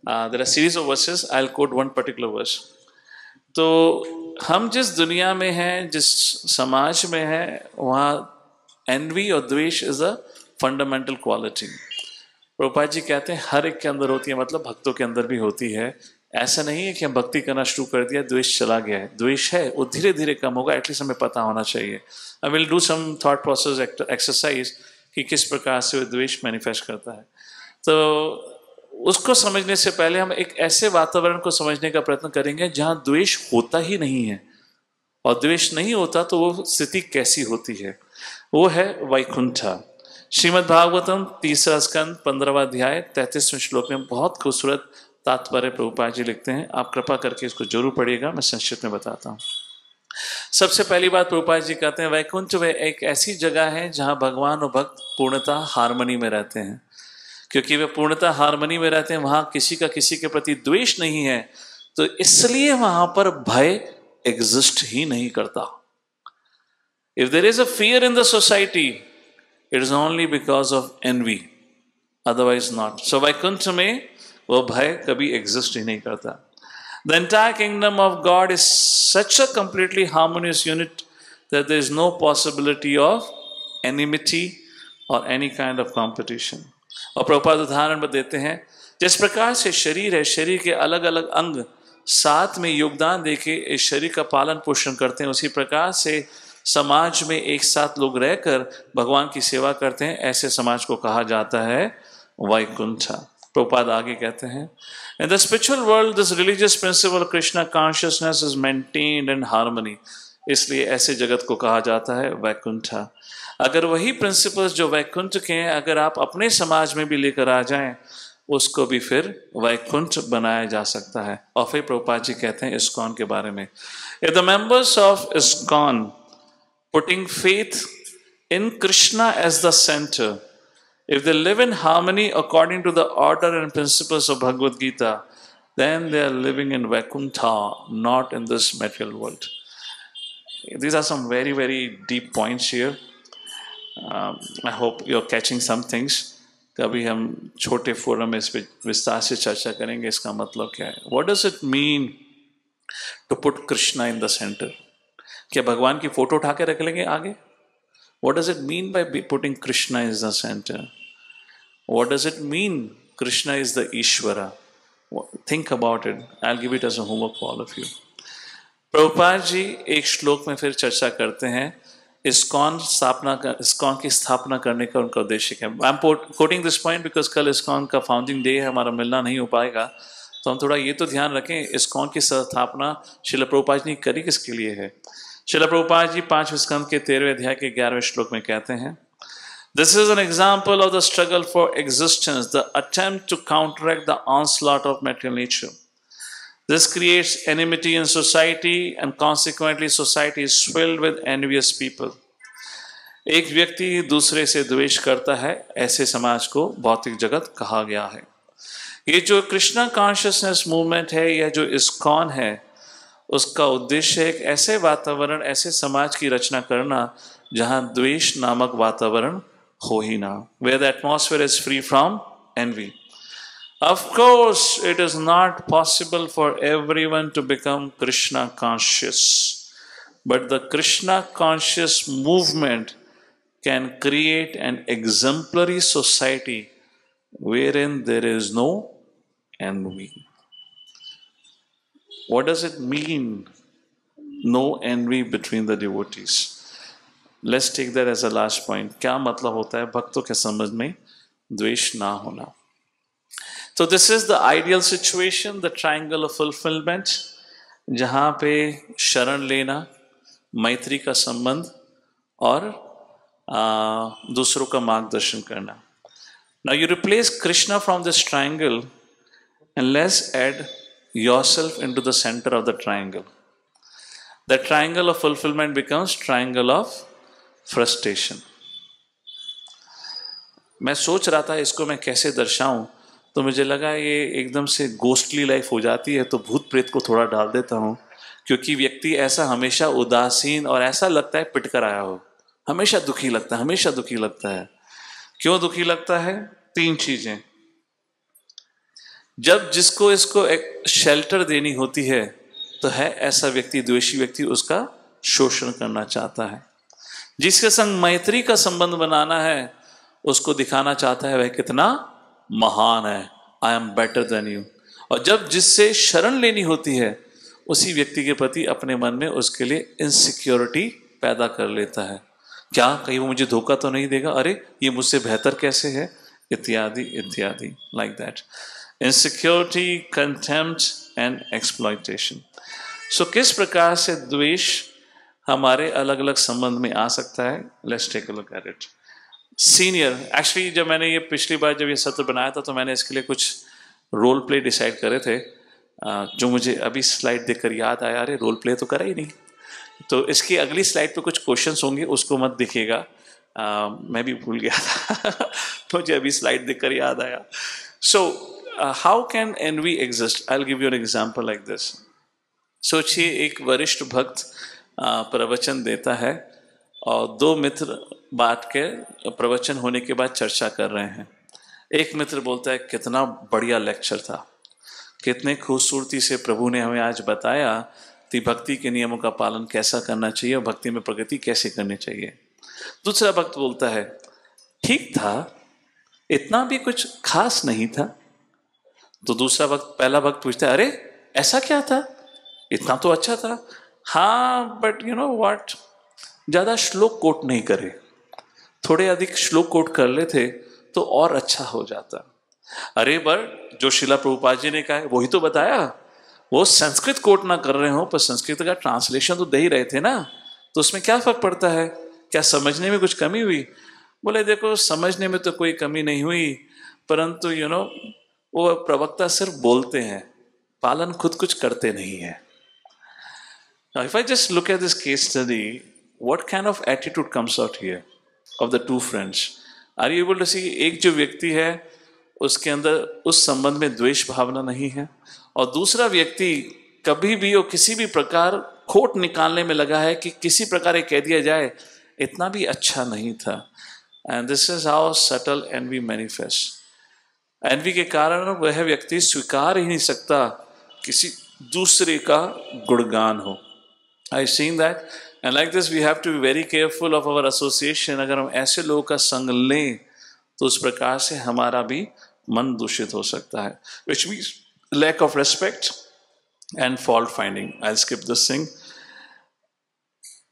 A: There are series of verses, I will quote one particular verse. तो हम जिस दुनिया में हैं, जिस समाज में हैं, वहाँ एनवी और द्वेष is a fundamental quality. Prabhupada ji कहते हैं हर एक के अंदर होती है, मतलब भक्तों के अंदर भी होती है। ऐसा नहीं है कि हम भक्ति करना शुरू कर दिया द्वेष चला गया है। द्वेष है, वो धीरे धीरे कम होगा, एटलीस्ट हमें पता होना चाहिए। I will do some thought process exercise कि किस प्रकार से वो द्वेष मैनिफेस्ट करता है। तो उसको समझने से पहले हम एक ऐसे वातावरण को समझने का प्रयत्न करेंगे जहाँ द्वेष होता ही नहीं है, और द्वेष नहीं होता तो वो स्थिति कैसी होती है। वो है वैकुंठा। श्रीमद् भागवतम 3रा स्कंद 15वां अध्याय 33वें श्लोक में बहुत खूबसूरत तात्पर्य प्रभुपाद जी लिखते हैं, आप कृपा करके इसको जरूर पढ़िएगा, मैं संक्षिप्त में बताता हूँ। सबसे पहली बात प्रभुपाद जी कहते हैं, वैकुंठ वह एक ऐसी जगह है जहाँ भगवान और भक्त पूर्णतः हार्मनी में रहते हैं। क्योंकि वे पूर्णतः हार्मनी में रहते हैं, वहाँ किसी का किसी के प्रति द्वेष नहीं है, तो इसलिए वहाँ पर भय एग्जिस्ट ही नहीं करता। If there is a fear in the society, it is only because of envy, otherwise not. So Vaikuntha में वो भय कभी एग्जिस्ट ही नहीं करता। The entire kingdom of God is such a completely harmonious unit that there is no possibility of enmity or any kind of competition. और प्रभुपाद उदाहरण पर देते हैं, जिस प्रकार से शरीर है, शरीर के अलग अलग अंग साथ में योगदान देके इस शरीर का पालन पोषण करते हैं, उसी प्रकार से समाज में एक साथ लोग रहकर भगवान की सेवा करते हैं, ऐसे समाज को कहा जाता है वैकुंठ। प्रभुपाद आगे कहते हैं, In the spiritual world, this religious principle of Krishna consciousness is maintained in harmony. इसलिए ऐसे जगत को कहा जाता है वैकुंठ। अगर वही प्रिंसिपल्स जो वैकुंठ के हैं अगर आप अपने समाज में भी लेकर आ जाएं, उसको भी फिर वैकुंठ बनाया जा सकता है। और फिर प्रभुपाद जी कहते हैं इस्कॉन के बारे में, If the members of ISKCON putting faith in Krishna as the center, if they live in harmony according to the order and principles of Bhagavad Gita, then they are living in Vaikuntha, not in this material world. These are some very, very deep points here. I hope you're catching some things. कभी हम छोटे forum में इस पर विस्तार से चर्चा करेंगे, इसका मतलब क्या है। What does it mean to put Krishna in the center? क्या भगवान की फोटो उठा के रख लेंगे आगे? What does it mean by putting Krishna as the center? What does it mean Krishna is the Ishvara? Think about it. I'll give it as a homework for all of you. Prabhupada ji एक श्लोक में फिर चर्चा करते हैं ISKCON की स्थापना करने का उनका उद्देश्य क्या है। I am quoting this point because कल इस्कॉन का फाउंडिंग डे है, हमारा मिलना नहीं हो पाएगा, तो हम थोड़ा ये तो ध्यान रखें इस्कॉन की स्थापना श्रील प्रभुपाद जी ने करी किसके लिए है। श्रील प्रभुपाद जी 5वें स्कंद के 13वें अध्याय के 11वें श्लोक में कहते हैं, This is an example of the struggle for existence, the attempt to counteract the onslaught of material nature. This creates enmity in society and consequently society is filled with envious people. एक व्यक्ति दूसरे से द्वेष करता है, ऐसे समाज को भौतिक जगत कहा गया है। ये जो कृष्णा कॉन्शियसनेस मूवमेंट है या जो इस्कॉन है, उसका उद्देश्य एक ऐसे वातावरण, ऐसे समाज की रचना करना जहां द्वेष नामक वातावरण हो ही ना, where the atmosphere is free from envy. Of course, it is not possible for everyone to become Krishna conscious, but the Krishna conscious movement can create an exemplary society wherein there is no envy. What does it mean, no envy between the devotees? Let's take that as a last point. क्या मतलब होता है भक्तों के संबंध में द्वेष ना होना। So this is the ideal situation, the triangle of fulfillment, जहाँ पे शरण लेना, मैत्री का संबंध और दूसरों का मार्गदर्शन करना। Now you replace Krishna from this triangle and let's add yourself into the center of the triangle. The triangle of fulfillment becomes triangle of frustration. मैं सोच रहा था इसको मैं कैसे दर्शाऊं, तो मुझे लगा ये एकदम से गोस्टली लाइफ हो जाती है, तो भूत प्रेत को थोड़ा डाल देता हूं, क्योंकि व्यक्ति ऐसा हमेशा उदासीन और ऐसा लगता है पिट कर आया हो, हमेशा दुखी लगता है, हमेशा दुखी लगता है। क्यों दुखी लगता है? 3 चीजें। जब जिसको इसको एक शेल्टर देनी होती है तो है ऐसा व्यक्ति, द्वेषी व्यक्ति, उसका शोषण करना चाहता है। जिसके संग मैत्री का संबंध बनाना है उसको दिखाना चाहता है वह कितना महान है, I am better than you. और जब जिससे शरण लेनी होती है उसी व्यक्ति के प्रति अपने मन में उसके लिए इनसिक्योरिटी पैदा कर लेता है। क्या कहीं वो मुझे धोखा तो नहीं देगा, अरे ये मुझसे बेहतर कैसे है, इत्यादि इत्यादि, like that. Insecurity, contempt and exploitation. So किस प्रकार से द्वेष हमारे अलग अलग संबंध में आ सकता है, let's take a look at it. Senior, actually जब मैंने ये पिछली बार जब ये सत्र बनाया था तो मैंने इसके लिए कुछ रोल प्ले डिसाइड करे थे, जो मुझे अभी स्लाइड देखकर याद आया, अरे रोल प्ले तो करा ही नहीं। तो इसकी अगली स्लाइड पे कुछ क्वेश्चंस होंगे, उसको मत देखिएगा, मैं भी भूल गया था मुझे अभी स्लाइड देखकर याद आया। So how can envy exist? I will give you an example like this. सोचिए एक वरिष्ठ भक्त प्रवचन देता है और दो मित्र बात के प्रवचन होने के बाद चर्चा कर रहे हैं। एक मित्र बोलता है कितना बढ़िया लेक्चर था, कितने खूबसूरती से प्रभु ने हमें आज बताया कि भक्ति के नियमों का पालन कैसा करना चाहिए और भक्ति में प्रगति कैसे करनी चाहिए। दूसरा भक्त बोलता है ठीक था, इतना भी कुछ खास नहीं था। तो दूसरा भक्त, पहला भक्त पूछता है अरे ऐसा क्या था, इतना तो अच्छा था। हाँ बट यू नो व्हाट, ज्यादा श्लोक कोट नहीं करे, थोड़े अधिक श्लोक कोट कर लेते तो और अच्छा हो जाता। अरे पर जो शिला प्रभुपाद जी ने कहा है वही तो बताया, वो संस्कृत कोट ना कर रहे हो पर संस्कृत का ट्रांसलेशन तो दे ही रहे थे ना, तो उसमें क्या फर्क पड़ता है, क्या समझने में कुछ कमी हुई? बोले देखो समझने में तो कोई कमी नहीं हुई, परंतु यू नो वो प्रवक्ता सिर्फ बोलते हैं, पालन खुद कुछ करते नहीं है। Now if I just look at this case study, what kind of attitude comes out here of the two friends? Are you able to see? एक जो व्यक्ति है उसके अंदर उस संबंध में द्वेष भावना नहीं है, और दूसरा व्यक्ति कभी भी और किसी भी प्रकार खोट निकालने में लगा है कि किसी प्रकार कह दिया जाए इतना भी अच्छा नहीं था। And this is how subtle envy manifest. Envy के कारण वह व्यक्ति स्वीकार ही नहीं सकता किसी दूसरे का गुणगान हो। I seen that and like this we have to be very careful of our association. अगर हम ऐसे लोगों का संग लें तो उस प्रकार से हमारा भी मन दूषित हो सकता है, which means lack of respect and fault finding. I skip this thing.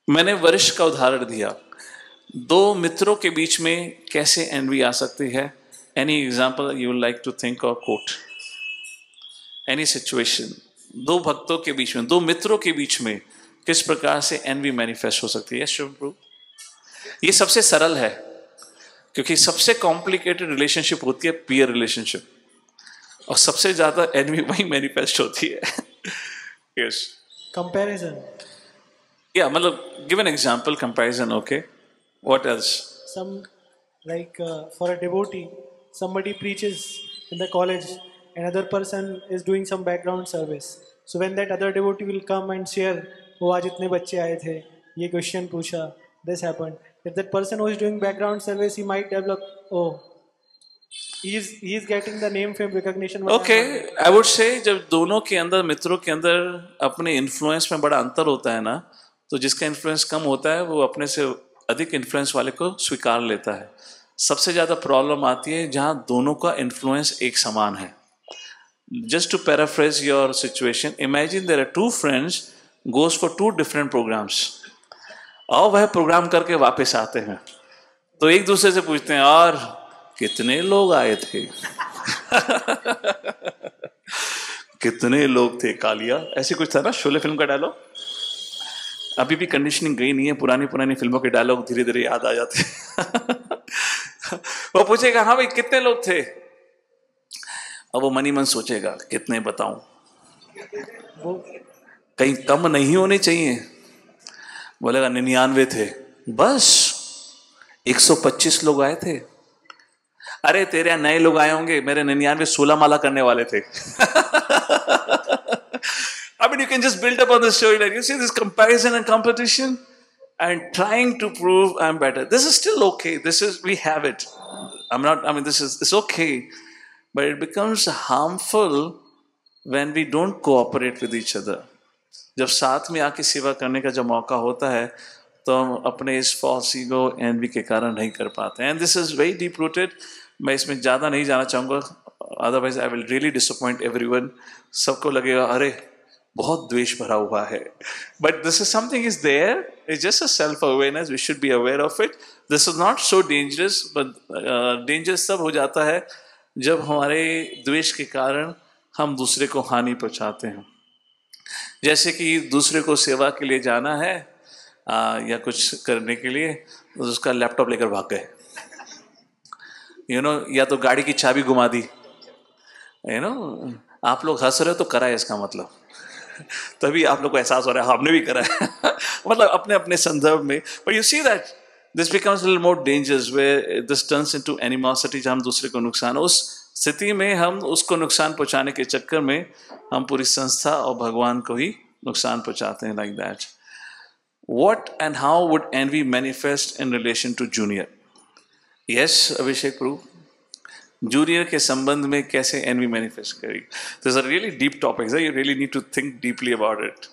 A: मैंने वरिष्ठ का उदाहरण दिया, दो मित्रों के बीच में कैसे एनवी आ सकती है। Any example you like to think or quote, any situation, दो भक्तों के बीच में, दो मित्रों के बीच में किस प्रकार से एनवी मैनिफेस्ट हो सकती है? शुभ प्रभु, ये सबसे सरल है क्योंकि सबसे कॉम्प्लिकेटेड रिलेशनशिप होती है पीयर रिलेशनशिप, और सबसे ज्यादा एनवी वही मैनिफेस्ट होती है। Yes,
B: comparison.
A: या मतलब give an example, comparison, okay, what else?
B: Some like for a devotee, somebody preaches in the college, another person is doing some background service. So when that other devotee will come and share, वो आज इतने बच्चे आए थे, ये question पूछा, this happened. If that person who is doing background service, he might develop, oh, he is getting the name, fame, recognition.
A: Okay, I would say जब दोनों के अंदर, मित्रों के अंदर अपने इन्फ्लुएंस में बड़ा अंतर होता है ना, तो जिसका इन्फ्लुएंस कम होता है वो अपने से अधिक इन्फ्लुएंस वाले को स्वीकार लेता है। सबसे ज्यादा प्रॉब्लम आती है जहां दोनों का इन्फ्लुएंस एक समान है। Just to paraphrase your situation, imagine there are two friends goes for two different programs, और वह प्रोग्राम करके वापस आते हैं तो एक दूसरे से पूछते हैं और कितने लोग आए थे? कितने लोग थे कालिया, ऐसे कुछ था ना शोले फिल्म का डायलॉग। अभी भी कंडीशनिंग गई नहीं है, पुरानी पुरानी फिल्मों के डायलॉग धीरे धीरे याद आ जाते हैं। वो पूछेगा हाँ भाई कितने लोग थे, अब वो मनी मन सोचेगा कितने बताऊं, कहीं कम नहीं होने चाहिए। बोलेगा 99 थे, बस 125 लोग आए थे। अरे तेरे यहाँ नए लोग आए होंगे, मेरे 99 16 माला करने वाले थे। I mean, you can just build up on this story, like you see this comparison and competition and trying to prove I'm better. This is still okay. This is, we have it. It's okay. But it becomes harmful when we don't cooperate with each other. जब साथ में आके सेवा करने का जब मौका होता है तो हम अपने इस फॉल्स ईगो एनवी के कारण नहीं कर पाते। And this is very deep rooted. मैं इसमें ज़्यादा नहीं जाना चाहूँगा, otherwise I will really disappoint everyone. सबको लगेगा अरे बहुत द्वेष भरा हुआ है, but this is something is there, it's just a self awareness, we should be aware of it. This is not so dangerous, but dangerous तब हो जाता है जब हमारे द्वेष के कारण हम दूसरे को हानि पहुंचाते हैं। जैसे कि दूसरे को सेवा के लिए जाना है या कुछ करने के लिए, तो उसका लैपटॉप लेकर भाग गए, या तो गाड़ी की चाबी घुमा दी, आप लोग हंस रहे हो तो करा है इसका मतलब, तभी आप लोग को एहसास हो रहा है हमने भी करा है मतलब अपने अपने संदर्भ में. But you see that this becomes little more dangerous where this turns into animosity, जहां हम दूसरे को नुकसान, उस स्थिति में हम उसको नुकसान पहुंचाने के चक्कर में हम पूरी संस्था और भगवान को ही नुकसान पहुंचाते हैं. Like that. What and how would envy manifest in relation to junior? Yes, Abhishek Prabhu. Junior के संबंध में कैसे एनवी मैनिफेस्ट करेगी? This are really deep topics, you really need to think deeply about it.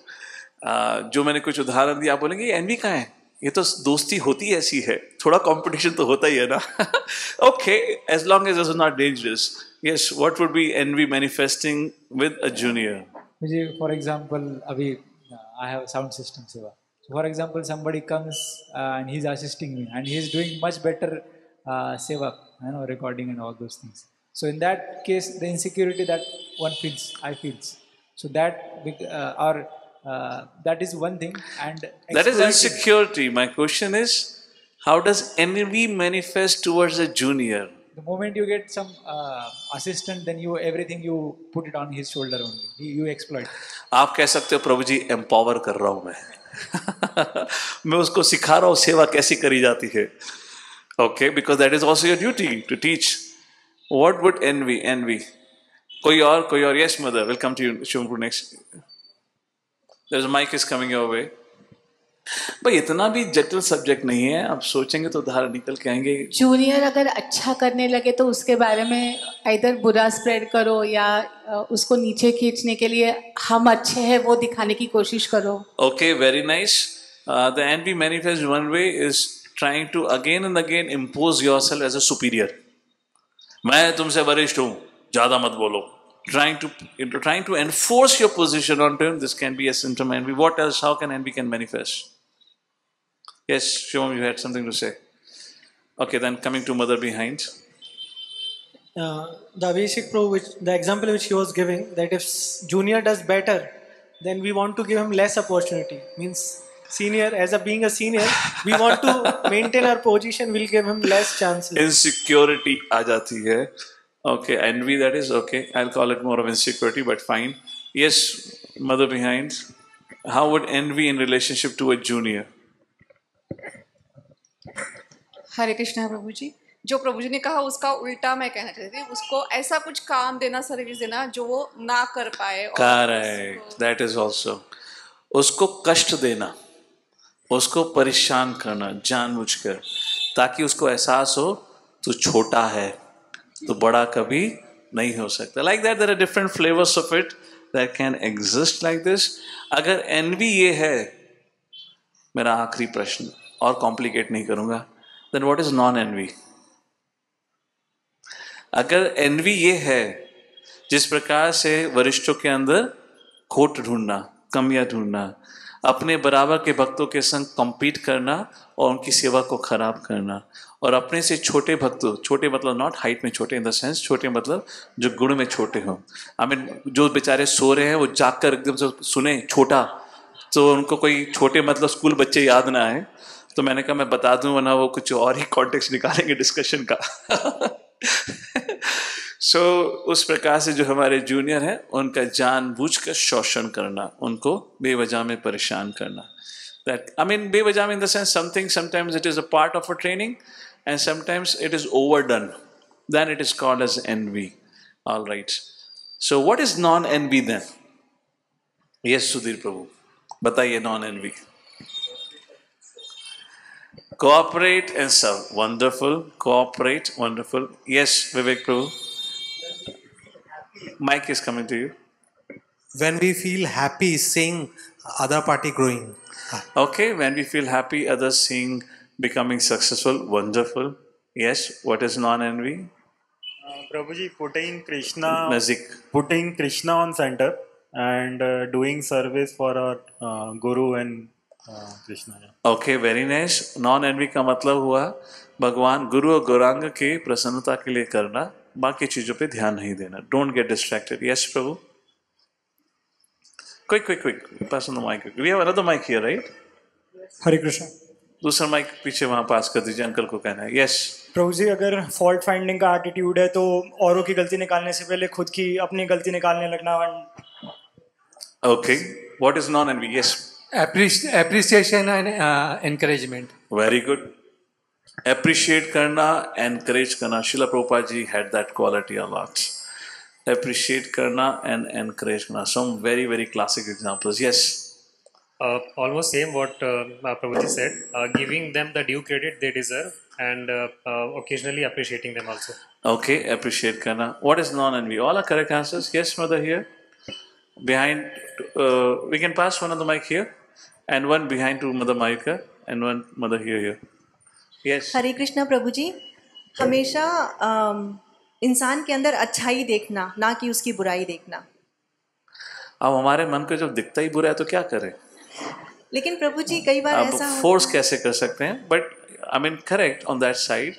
A: जो मैंने कुछ उदाहरण दिया, आप बोलेंगे एनवी कहाँ है, ये तो दोस्ती होती ऐसी है, थोड़ा कंपटीशन तो होता ही है ना. Okay, as long as it's not dangerous. Yes, what would be envy manifesting with a junior?
C: मुझे फॉर एग्जांपल अभी आई हैव साउंड सिस्टम सेवा. For example, somebody comes and he's assisting me and he's doing much better seva, recording and all those things. So in that case, the insecurity that one feels, I feels. So that that is one thing. And
A: that is insecurity. My question is, how does envy manifest towards a junior?
C: The moment you get some assistant, then everything you put it on his shoulder only. You exploit.
A: आप कह सकते हो प्रभु जी empower कर रहा हूं मैं मैं उसको सिखा रहा हूं सेवा कैसी करी जाती है. Okay, because that is also your duty to teach. What would envy? कोई और. Yes mother, welcome to you Shivpur next. There is a mic is coming your way. भाई इतना भी जटिल सब्जेक्ट नहीं है, आप सोचेंगे तो उदाहरण निकल के आएंगे.
D: जूनियर अगर अच्छा करने लगे तो उसके बारे में इधर बुरा स्प्रेड करो या उसको नीचे खींचने के लिए हम अच्छे हैं वो दिखाने की कोशिश करो.
A: Okay, very nice. The envy manifest one way is trying to again and again impose yourself as a superior. मैं तुमसे वरिष्ठ हूं, ज्यादा मत बोलो. Trying to enforce your position onto him. This can be a symptom of envy. What else? How can envy can manifest? Yes, Shivam, you had something to say. Okay, then coming to mother behind.
B: The Abhishek Prabhu, the example which he was giving, that if junior does better, then we want to give him less opportunity. Means senior, being a senior, we want to maintain our position. We'll give him less chances.
A: Insecurity आ जाती है. Okay, envy, that is okay. I'll call it more of insecurity, but fine. Yes, mother behind. How would envy in relationship to a junior?
E: हरे कृष्णा प्रभु जी. जो प्रभु जी ने कहा उसका उल्टा मैं कहना चाहती थी. उसको ऐसा कुछ काम देना, सर्विस देना जो वो ना कर पाए.
A: Correct. That is also. उसको कष्ट देना, उसको परेशान करना जानबूझकर, ताकि उसको एहसास हो तू छोटा है तो बड़ा कभी नहीं हो सकता. Like that there are different flavours of it that can exist like this. अगर एनवी ये है, मेरा आखिरी प्रश्न, और कॉम्प्लिकेट नहीं करूंगा, then what is non envy? अगर एनवी ये है, जिस प्रकार से वरिष्ठों के अंदर खोट ढूंढना, कमियां ढूंढना, अपने बराबर के भक्तों के संग कम्पीट करना और उनकी सेवा को खराब करना, और अपने से छोटे भक्तों, छोटे मतलब नॉट हाइट में छोटे इन द सेंस, छोटे मतलब जो गुण में छोटे हों. आई मीन जो बेचारे सो रहे हैं वो जागकर एकदम से सुने छोटा, तो उनको कोई छोटे मतलब स्कूल बच्चे याद ना आए. तो मैंने कहा मैं बता दूं, वरना वो कुछ और ही कॉन्टेक्स्ट निकालेंगे डिस्कशन का. सो उस प्रकार से जो हमारे जूनियर हैं उनका जानबूझकर शोषण करना, उनको बेवजह में परेशान करना. That, I mean, bewajam in the sense sometimes it is a part of a training and sometimes it is overdone. Then it is called as envy. All right. So what is non-envy then? Yes, Sudhir Prabhu. Bataiye non-envy. Cooperate and serve. Wonderful. Cooperate. Wonderful. Yes, Vivek Prabhu. Mic is coming to you.
F: When we feel happy seeing other party growing.
A: Okay, when we feel happy, others seeing becoming successful, wonderful. Yes, what is non-envy?
G: Prabhuji, putting Krishna on center and doing service for our Guru and Krishna.
A: Okay, very nice. Non-envy का मतलब हुआ भगवान गुरु और गौरांग के प्रसन्नता के लिए करना, बाकी चीजों पे ध्यान नहीं देना. Don't get distracted. Yes, Prabhu. Quick. Pass on the mic. We have another mic here, right?
H: Hare Krishna.
A: दूसरा माइक पीछे वहां पास कर दीजिए, अंकल को कहना है। यस
H: प्रभु जी, अगर फॉल्ट फाइंडिंग का एटीट्यूड है तो औरों की गलती निकालने से पहले खुद की अपनी गलती निकालने लगना।
A: Okay, what is non envy? Yes,
F: appreciation and encouragement.
A: Very good. Appreciate करना, एनकरेज करना। Srila Prabhupada ji had that quality a lot. Appreciate करना एंड एनकरेज करना, some very very classic examples. Yes,
I: almost same what Prabhuji said, giving them the due credit they deserve and occasionally appreciating them also.
A: okay, appreciate karna. What is non-envy? All are correct answers. Yes, mother here. Behind, we can pass one of the mic here and one behind to Mother Mayuka and one mother here. Yes.
J: हरे कृष्णा प्रभु जी, हमेशा इंसान के अंदर अच्छाई देखना, ना कि उसकी बुराई देखना।
A: अब हमारे मन को जब दिखता ही बुरा है तो क्या करें?
J: लेकिन प्रभु जी कई बार ऐसा
A: फोर्स कैसे कर सकते हैं? But I mean correct on that side,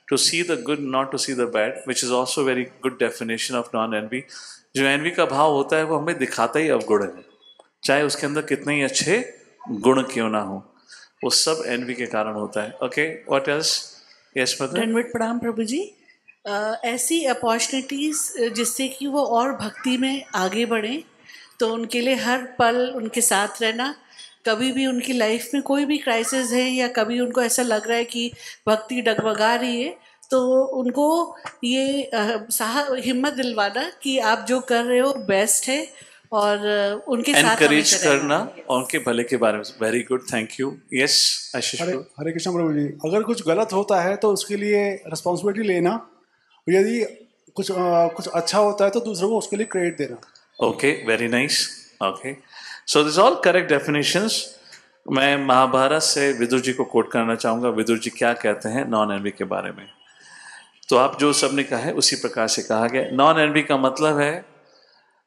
A: to see the good not to see the bad, which is also very good definition of non envy. जो एनवी का भाव होता है वो हमें दिखाता ही अवगुण है, चाहे उसके अंदर कितने ही अच्छे गुण क्यों ना हो, वो सब एनवी के कारण होता है। Okay, what else? Yes mother.
K: दंडवत प्रणाम प्रभु जी। ऐसी अपॉर्चुनिटीज़ जिससे कि वो और भक्ति में आगे बढ़ें, तो उनके लिए हर पल उनके साथ रहना। कभी भी उनकी लाइफ में कोई भी क्राइसिस है या कभी उनको ऐसा लग रहा है कि भक्ति डगमगा रही है, तो उनको ये हिम्मत दिलवाना कि आप जो कर रहे हो बेस्ट है और उनके साथ
A: एनकरेज करना और उनके भले के बारे में। Very good, thank you. Yes Ashish.
L: Hare Krishna Prabhu ji, अगर कुछ गलत होता है तो उसके लिए रिस्पॉन्सिबिलिटी लेना, यदि कुछ अच्छा होता है तो दूसरों को उसके लिए क्रेडिट देना।
A: Okay, very nice. Okay, so this all correct definitions. मैं महाभारत से विदुर जी को कोट करना चाहूँगा। विदुर जी क्या कहते हैं नॉन एनवी के बारे में? तो आप जो सबने कहा है उसी प्रकार से कहा गया। नॉन एनवी का मतलब है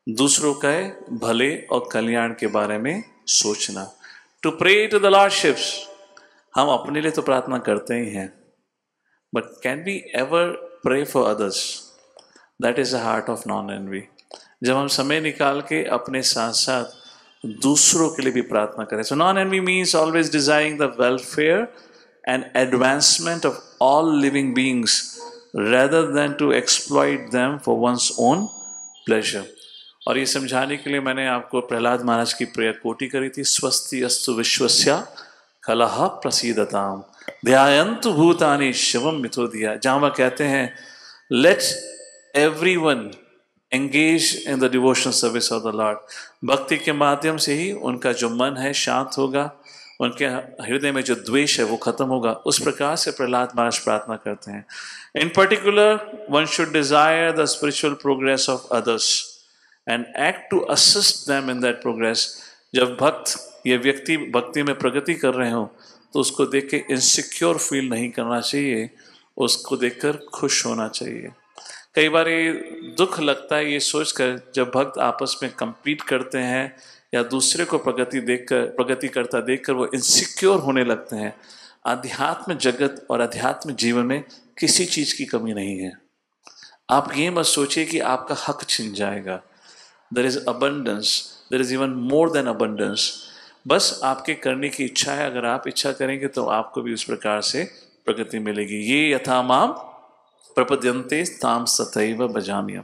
A: दूसरों के भले और कल्याण के बारे में सोचना। To pray to the lordships, हम अपने लिए तो प्रार्थना करते ही हैं, but can we ever pray for others? That is the heart of non envy. जब हम समय निकाल के अपने साथ साथ दूसरों के लिए भी प्रार्थना करें। So non envy means always desiring the welfare and advancement of all living beings rather than to exploit them for one's own pleasure। और ये समझाने के लिए मैंने आपको प्रहलाद महाराज की प्रेयर कोटि करी थी। स्वस्ति अस्तु विश्वस्या कलह प्रसीदताम ध्यायन्तु भूतानि शिवम मिथो दिया, जहाँ वह कहते हैं late everyone engage in the devotional service of the Lord. भक्ति के माध्यम से ही उनका जो मन है शांत होगा, उनके हृदय में जो द्वेष है वो खत्म होगा। उस प्रकार से प्रहलाद महाराज प्रार्थना करते हैं। In particular one should desire the spiritual progress of others and act to assist them in that progress. जब भक्त या व्यक्ति भक्ति में प्रगति कर रहे हो तो उसको देख के इनसिक्योर फील नहीं करना चाहिए, उसको देखकर खुश होना चाहिए। कई बार ये दुख लगता है ये सोचकर जब भक्त आपस में compete करते हैं या दूसरे को प्रगति करता देखकर वो इनसिक्योर होने लगते हैं। अध्यात्म जगत और अध्यात्म जीवन में किसी चीज़ की कमी नहीं है। आप ये मत सोचिए कि आपका हक छिन जाएगा। There is abundance, there is even more than abundance. बस आपके करने की इच्छा है, अगर आप इच्छा करेंगे तो आपको भी उस प्रकार से प्रगति मिलेगी। ये यथा माम प्रपद्यन्ते ताम तथैव भजाम्यहम्।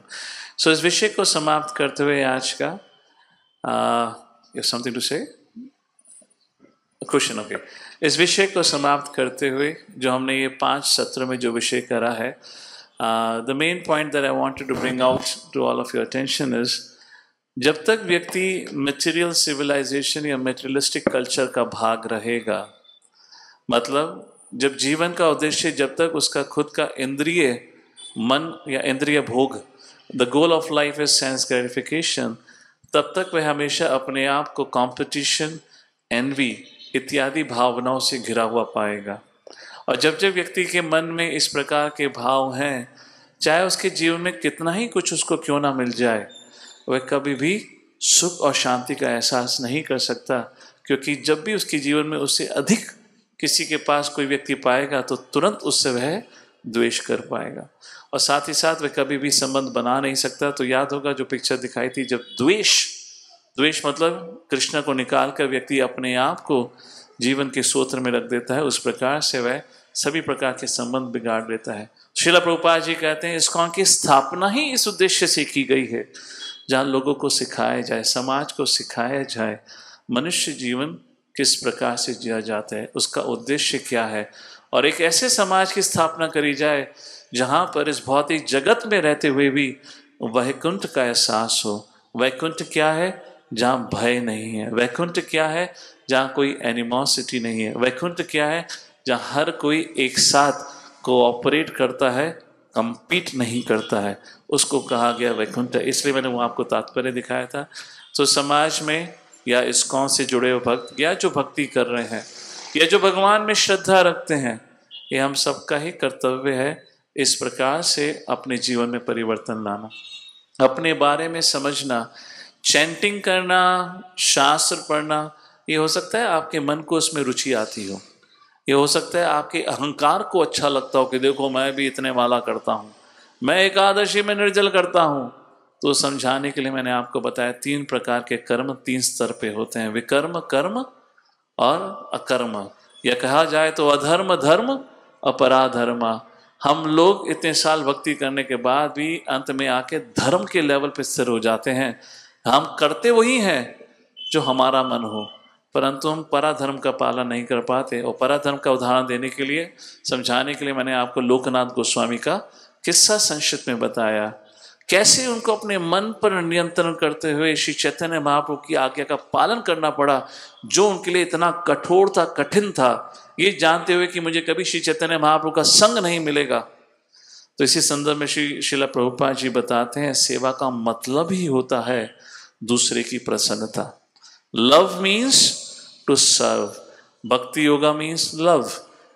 A: सो इस विषय को समाप्त करते हुए आज का you have something to say? Question, okay. इस विषय को समाप्त करते हुए जो हमने ये 5 सत्र में जो विषय करा है, the main point that I wanted to bring out to all of your attention is, जब तक व्यक्ति material civilization या materialistic culture का भाग रहेगा, मतलब जब जीवन का उद्देश्य जब तक उसका खुद का इंद्रिय मन या इंद्रिय भोग, the goal of life is sense gratification, तब तक वह हमेशा अपने आप को कंपटीशन, एनवी इत्यादि भावनाओं से घिरा हुआ पाएगा। और जब जब व्यक्ति के मन में इस प्रकार के भाव हैं, चाहे उसके जीवन में कितना ही कुछ उसको क्यों ना मिल जाए, वह कभी भी सुख और शांति का एहसास नहीं कर सकता, क्योंकि जब भी उसके जीवन में उससे अधिक किसी के पास कोई व्यक्ति पाएगा तो तुरंत उससे वह द्वेष कर पाएगा और साथ ही साथ वह कभी भी संबंध बना नहीं सकता। तो याद होगा जो पिक्चर दिखाई थी, जब द्वेष मतलब कृष्ण को निकाल कर व्यक्ति अपने आप को जीवन के सूत्र में रख देता है, उस प्रकार से वह सभी प्रकार के संबंध बिगाड़ देता है। श्रील प्रभुपाद जी कहते हैं इस्कॉन की स्थापना ही इस उद्देश्य से की गई है, जहाँ लोगों को सिखाया जाए, समाज को सिखाया जाए मनुष्य जीवन किस प्रकार से जिया जाता है, उसका उद्देश्य क्या है, और एक ऐसे समाज की स्थापना करी जाए जहाँ पर इस भौतिक जगत में रहते हुए भी वैकुंठ का एहसास हो। वैकुंठ क्या है? जहाँ भय नहीं है। वैकुंठ क्या है? जहाँ कोई एनिमोसिटी नहीं है। वैकुंठ क्या है? जहाँ हर कोई एक साथ कोऑपरेट करता है, कंपीट नहीं करता है, उसको कहा गया वैकुंठ। इसलिए मैंने वो आपको तात्पर्य दिखाया था। तो समाज में या इस्कॉन से जुड़े हुए भक्त या जो भक्ति कर रहे हैं या जो भगवान में श्रद्धा रखते हैं, ये हम सबका ही कर्तव्य है इस प्रकार से अपने जीवन में परिवर्तन लाना, अपने बारे में समझना। चैंटिंग करना, शास्त्र पढ़ना, ये हो सकता है आपके मन को उसमें रुचि आती हो, ये हो सकता है आपके अहंकार को अच्छा लगता हो कि देखो मैं भी इतने वाला करता हूँ, मैं एकादशी में निर्जल करता हूँ। तो समझाने के लिए मैंने आपको बताया 3 प्रकार के कर्म 3 स्तर पे होते हैं, विकर्म, कर्म और अकर्म, या कहा जाए तो अधर्म, धर्म, अपराधर्म। हम लोग इतने साल भक्ति करने के बाद भी अंत में आके धर्म के लेवल पे स्थिर हो जाते हैं। हम करते वही हैं जो हमारा मन हो, परंतु हम पराधर्म का पालन नहीं कर पाते। और पराधर्म का उदाहरण देने के लिए, समझाने के लिए मैंने आपको लोकनाथ गोस्वामी का किस्सा संक्षिप्त में बताया, कैसे उनको अपने मन पर नियंत्रण करते हुए श्री चैतन्य महाप्रभु की आज्ञा का पालन करना पड़ा, जो उनके लिए इतना कठोर था, कठिन था, ये जानते हुए कि मुझे कभी श्री चैतन्य महाप्रभु का संग नहीं मिलेगा। तो इसी संदर्भ में श्रील प्रभुपाद जी बताते हैं सेवा का मतलब ही होता है दूसरे की प्रसन्नता। लव मीन्स टू सर्व, भक्ति योगा मीन्स लव,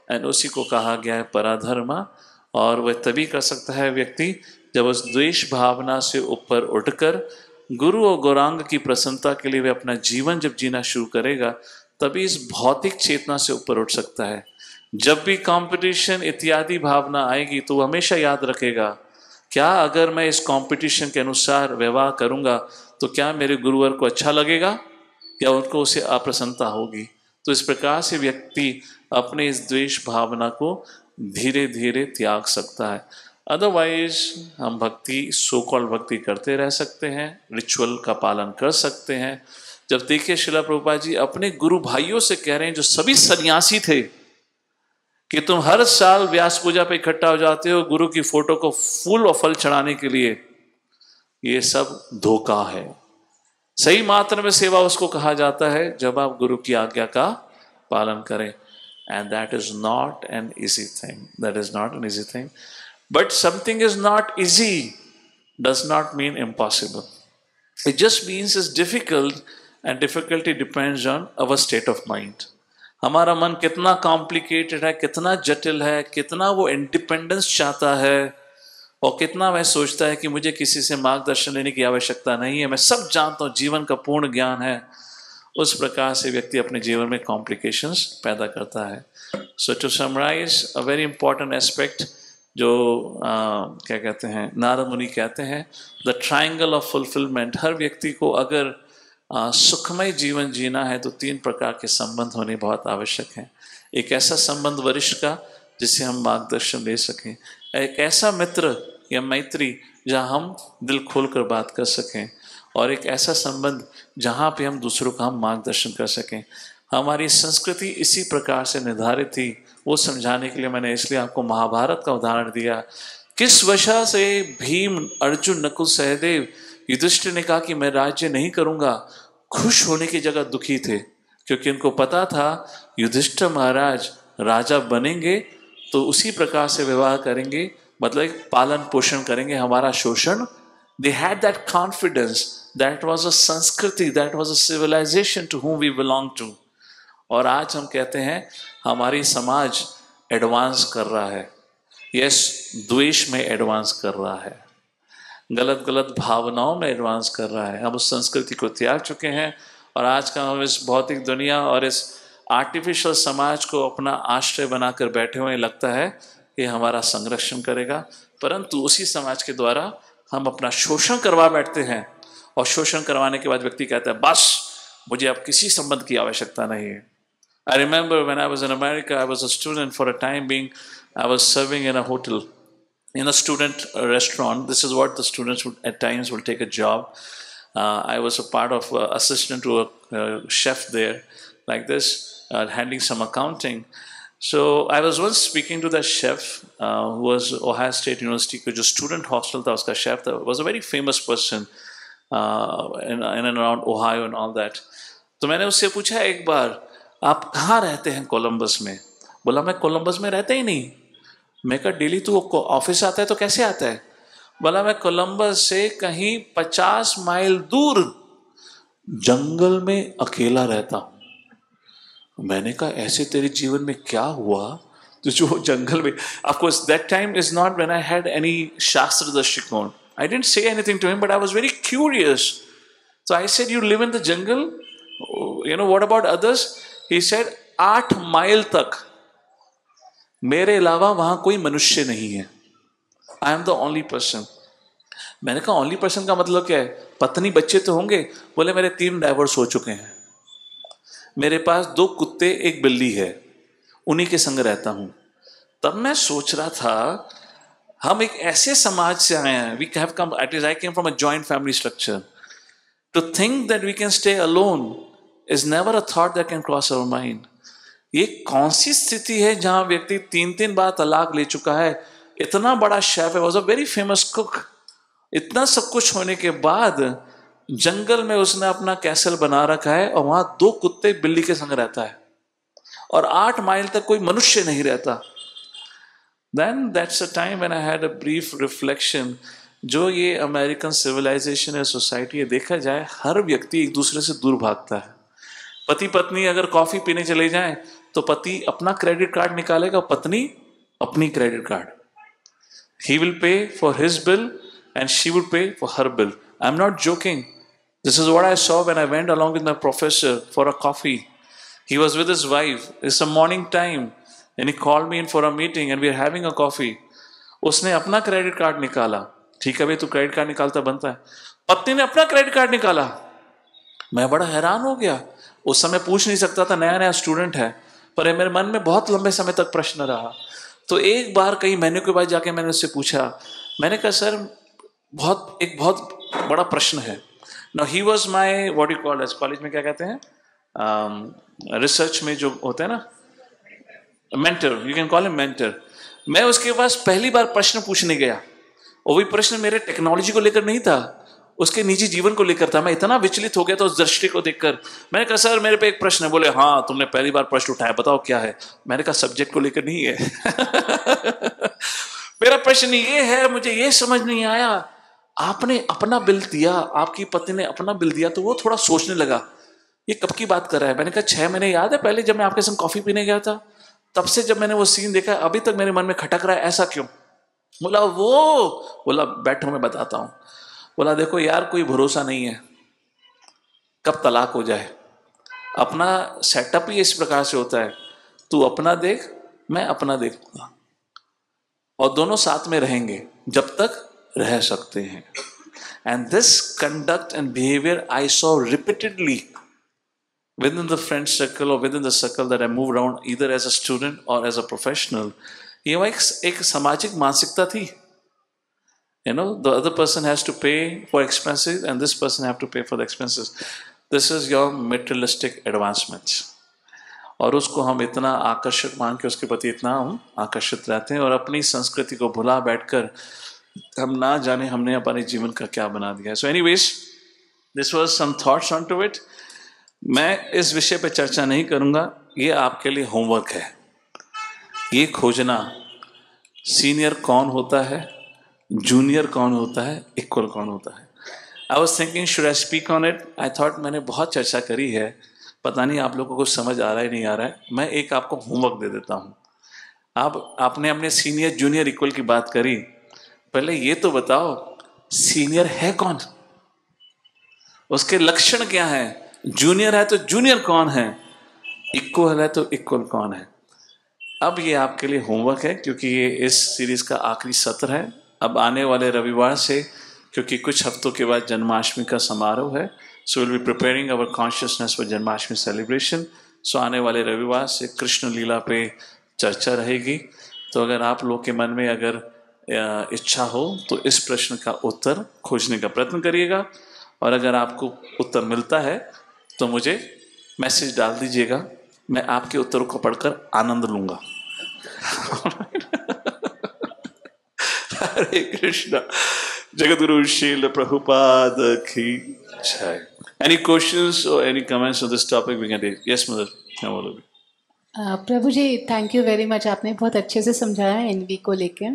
A: एंड उसी को कहा गया है पराधर्मा। और वह तभी कर सकता है व्यक्ति जब उस द्वेष भावना से ऊपर उठकर गुरु और गौरांग की प्रसन्नता के लिए वह अपना जीवन जब जीना शुरू करेगा, तभी इस भौतिक चेतना से ऊपर उठ सकता है। जब भी कंपटीशन इत्यादि भावना आएगी तो वो हमेशा याद रखेगा, क्या अगर मैं इस कंपटीशन के अनुसार व्यवहार करूंगा तो क्या मेरे गुरुवर को अच्छा लगेगा या उनको उसे अप्रसन्नता होगी। तो इस प्रकार से व्यक्ति अपने इस द्वेष भावना को धीरे धीरे त्याग सकता है। अदरवाइज हम भक्ति, सो कॉल्ड भक्ति करते रह सकते हैं, रिचुअल का पालन कर सकते हैं। जब देखिए श्रील प्रभुपाद जी अपने गुरु भाइयों से कह रहे हैं जो सभी सन्यासी थे कि तुम हर साल व्यास पूजा पे इकट्ठा हो जाते हो गुरु की फोटो को फूल और फल चढ़ाने के लिए, ये सब धोखा है। सही मात्रा में सेवा उसको कहा जाता है जब आप गुरु की आज्ञा का पालन करें, and that is not an easy thing, that is not an easy thing. But something is not easy does not mean impossible, it just means is difficult, and difficulty depends on our state of mind. हमारा मन कितना complicated है, कितना जटिल है, कितना वो independence चाहता है और कितना वह सोचता है कि मुझे किसी से मार्गदर्शन लेने की आवश्यकता नहीं है, मैं सब जानता हूँ, जीवन का पूर्ण ज्ञान है। उस प्रकार से व्यक्ति अपने जीवन में कॉम्प्लिकेशंस पैदा करता है। So to summarize a very important aspect जो क्या कहते हैं, नारद मुनि कहते हैं द ट्रायंगल ऑफ फुलफिलमेंट। हर व्यक्ति को अगर सुखमय जीवन जीना है तो 3 प्रकार के संबंध होने बहुत आवश्यक हैं। एक ऐसा संबंध वरिष्ठ का जिससे हम मार्गदर्शन ले सकें, एक ऐसा मित्र या मैत्री जहाँ हम दिल खोलकर बात कर सकें, और एक ऐसा संबंध जहाँ पे हम दूसरों का हम मार्गदर्शन कर सकें। हमारी संस्कृति इसी प्रकार से निर्धारित थी। वो समझाने के लिए मैंने इसलिए आपको महाभारत का उदाहरण दिया। किस वजह से भीम, अर्जुन, नकुल, सहदेव, युधिष्ठिर ने कहा कि मैं राज्य नहीं करूंगा, खुश होने की जगह दुखी थे, क्योंकि उनको पता था युधिष्ठिर महाराज राजा बनेंगे तो उसी प्रकार से व्यवहार करेंगे, मतलब पालन पोषण करेंगे, हमारा शोषण। They had that confidence, that was a sanskriti, that was a civilization to whom we belong to. और आज हम कहते हैं हमारी समाज एडवांस कर रहा है, यस, द्वेष में एडवांस कर रहा है, गलत गलत भावनाओं में एडवांस कर रहा है। हम उस संस्कृति को त्याग चुके हैं और आज का हम इस भौतिक दुनिया और इस आर्टिफिशियल समाज को अपना आश्रय बनाकर बैठे हुए, लगता है कि हमारा संरक्षण करेगा, परंतु उसी समाज के द्वारा हम अपना शोषण करवा बैठते हैं। और शोषण करवाने के बाद व्यक्ति कहता है बस मुझे अब किसी संबंध की आवश्यकता नहीं है। I remember when I was in America, I was a student for a time being. I was serving in a hotel, in a student restaurant. This is what the students would, at times will take a job. I was a part of assistant to a chef there, like this, handling some accounting. So I was once speaking to the chef who was Ohio State University का जो student hostel था उसका chef था, was a very famous person in and around Ohio and all that. तो मैंने उससे पूछा एक बार, आप कहाँ रहते हैं कोलंबस में? बोला मैं कोलंबस में रहता ही नहीं. मैं कहा डेली तू ऑफिस आता है तो कैसे आता है? बोला मैं कोलंबस से कहीं 50 माइल दूर जंगल में अकेला रहता हूं. मैंने कहा ऐसे तेरे जीवन में क्या हुआ तो जो जंगल में, of course that time is not when I had any Shastra Drishtikon. I didn't say anything to him, but I was very curious. So I said, you live in the jungle? You know, what about others? He said, 8 mile तक मेरे अलावा वहां कोई मनुष्य नहीं है. I am the only person. मैंने कहा ओनली पर्सन का मतलब क्या है? पत्नी बच्चे तो होंगे? बोले मेरे 3 डाइवोर्स हो चुके हैं. मेरे पास 2 कुत्ते, 1 बिल्ली है, उन्हीं के संग रहता हूं. तब मैं सोच रहा था हम एक ऐसे समाज से आए हैं. We have come, at least I came from a joint family structure. To think that we can stay alone is never a thought that can cross our mind. ये कौन सी स्थिति है जहां व्यक्ति 3 बार तलाक ले चुका है, इतना बड़ा शेफ है, was a very famous cook. इतना सब कुछ होने के बाद जंगल में उसने अपना कैसल बना रखा है और वहां 2 कुत्ते बिल्ली के संग रहता है और 8 माइल तक कोई मनुष्य नहीं रहता. Then that's a time when I had a brief reflection. जो ये अमेरिकन सिविलाइजेशन है, सोसाइटी है, देखा जाए हर व्यक्ति एक दूसरे से दूर भागता है. पति पत्नी अगर कॉफी पीने चले जाएं तो पति अपना क्रेडिट कार्ड निकालेगा, पत्नी अपनी credit card. He will pay for his bill and she will pay for her bill. I'm not joking. This is what I saw when I went along with my professor for a coffee. He was with his wife. It's a morning time and he called me in for a meeting and we are having a coffee. उसने अपना credit card निकाला. ठीक है भाई, तू credit card निकालता बनता है. पत्नी ने अपना क्रेडिट कार्ड निकाला. मैं बड़ा हैरान हो गया. उस समय पूछ नहीं सकता था, नया नया स्टूडेंट है, पर मेरे मन में बहुत लंबे समय तक प्रश्न रहा. तो एक बार कई महीने के बाद जाके मैंने उससे पूछा. मैंने कहा सर एक बहुत बड़ा प्रश्न है. Now he was my what you call as college में क्या कहते हैं, रिसर्च में जो होते हैं ना, mentor, you can call him mentor. मैं उसके पास पहली बार प्रश्न पूछने गया और वही प्रश्न मेरे टेक्नोलॉजी को लेकर नहीं था, उसके निजी जीवन को लेकर था. मैं इतना विचलित हो गया था उस दृष्टि को देखकर. मैंने कहा सर मेरे पे एक प्रश्न है. बोले हाँ तुमने पहली बार प्रश्न उठाया, बताओ क्या है. मैंने कहा सब्जेक्ट को लेकर नहीं है. मेरा प्रश्न ये है, मुझे ये समझ नहीं आया, आपने अपना बिल दिया, आपकी पत्नी ने अपना बिल दिया, तो वो थोड़ा सोचने लगा ये कब की बात कर रहा है. मैंने कहा 6 महीने याद है पहले जब मैं आपके संग कॉफी पीने गया था, तब से जब मैंने वो सीन देखा अभी तक मेरे मन में खटक रहा है, ऐसा क्यों. बोला बैठो मैं बताता हूं. बोला देखो यार कोई भरोसा नहीं है कब तलाक हो जाए. अपना सेटअप ही इस प्रकार से होता है, तू अपना देख मैं अपना देखूंगा और दोनों साथ में रहेंगे जब तक रह सकते हैं. And this conduct and behaviour I saw repeatedly within the friend circle or within the circle that I moved around either as a student or as a professional. ये वो एक सामाजिक मानसिकता थी. You know, the other person has to pay for expenses and this person have to pay for the expenses. This is your materialistic advancements. और उसको हम इतना आकर्षक मान के उसके प्रति इतना हम आकर्षित रहते हैं और अपनी संस्कृति को भुला बैठकर हम ना जाने हमने अपने जीवन का क्या बना दिया. So anyways, this was some thoughts onto it. मैं इस विषय पे चर्चा नहीं करूंगा, ये आपके लिए होमवर्क है. ये खोजना सीनियर कौन होता है, जूनियर कौन होता है, इक्वल कौन होता है. I was thinking should I speak on it. I thought मैंने बहुत चर्चा करी है, पता नहीं आप लोगों को समझ आ रहा है नहीं आ रहा है. मैं एक आपको होमवर्क दे देता हूँ. आपने अपने सीनियर जूनियर इक्वल की बात करी, पहले ये तो बताओ सीनियर है कौन, उसके लक्षण क्या है. जूनियर है तो जूनियर कौन है, इक्वल है तो इक्वल कौन है. अब ये आपके लिए होमवर्क है क्योंकि ये इस सीरीज का आखिरी सत्र है. अब आने वाले रविवार से, क्योंकि कुछ हफ्तों के बाद जन्माष्टमी का समारोह है, so will be preparing our consciousness for Janmashtami celebration. So आने वाले रविवार से कृष्ण लीला पे चर्चा रहेगी। तो अगर आप लोग के मन में अगर इच्छा हो तो इस प्रश्न का उत्तर खोजने का प्रयत्न करिएगा, और अगर आपको उत्तर मिलता है तो मुझे मैसेज डाल दीजिएगा, मैं आपके उत्तरों को पढ़कर आनंद लूंगा। हरे कृष्णा। जगद्गुरु श्रील प्रभुपाद की जय। Any questions or any comments on this topic we can take? Yes, mother.
D: Prabhu ji, thank you very much, आपने बहुत अच्छे से समझाया एनवी को लेके।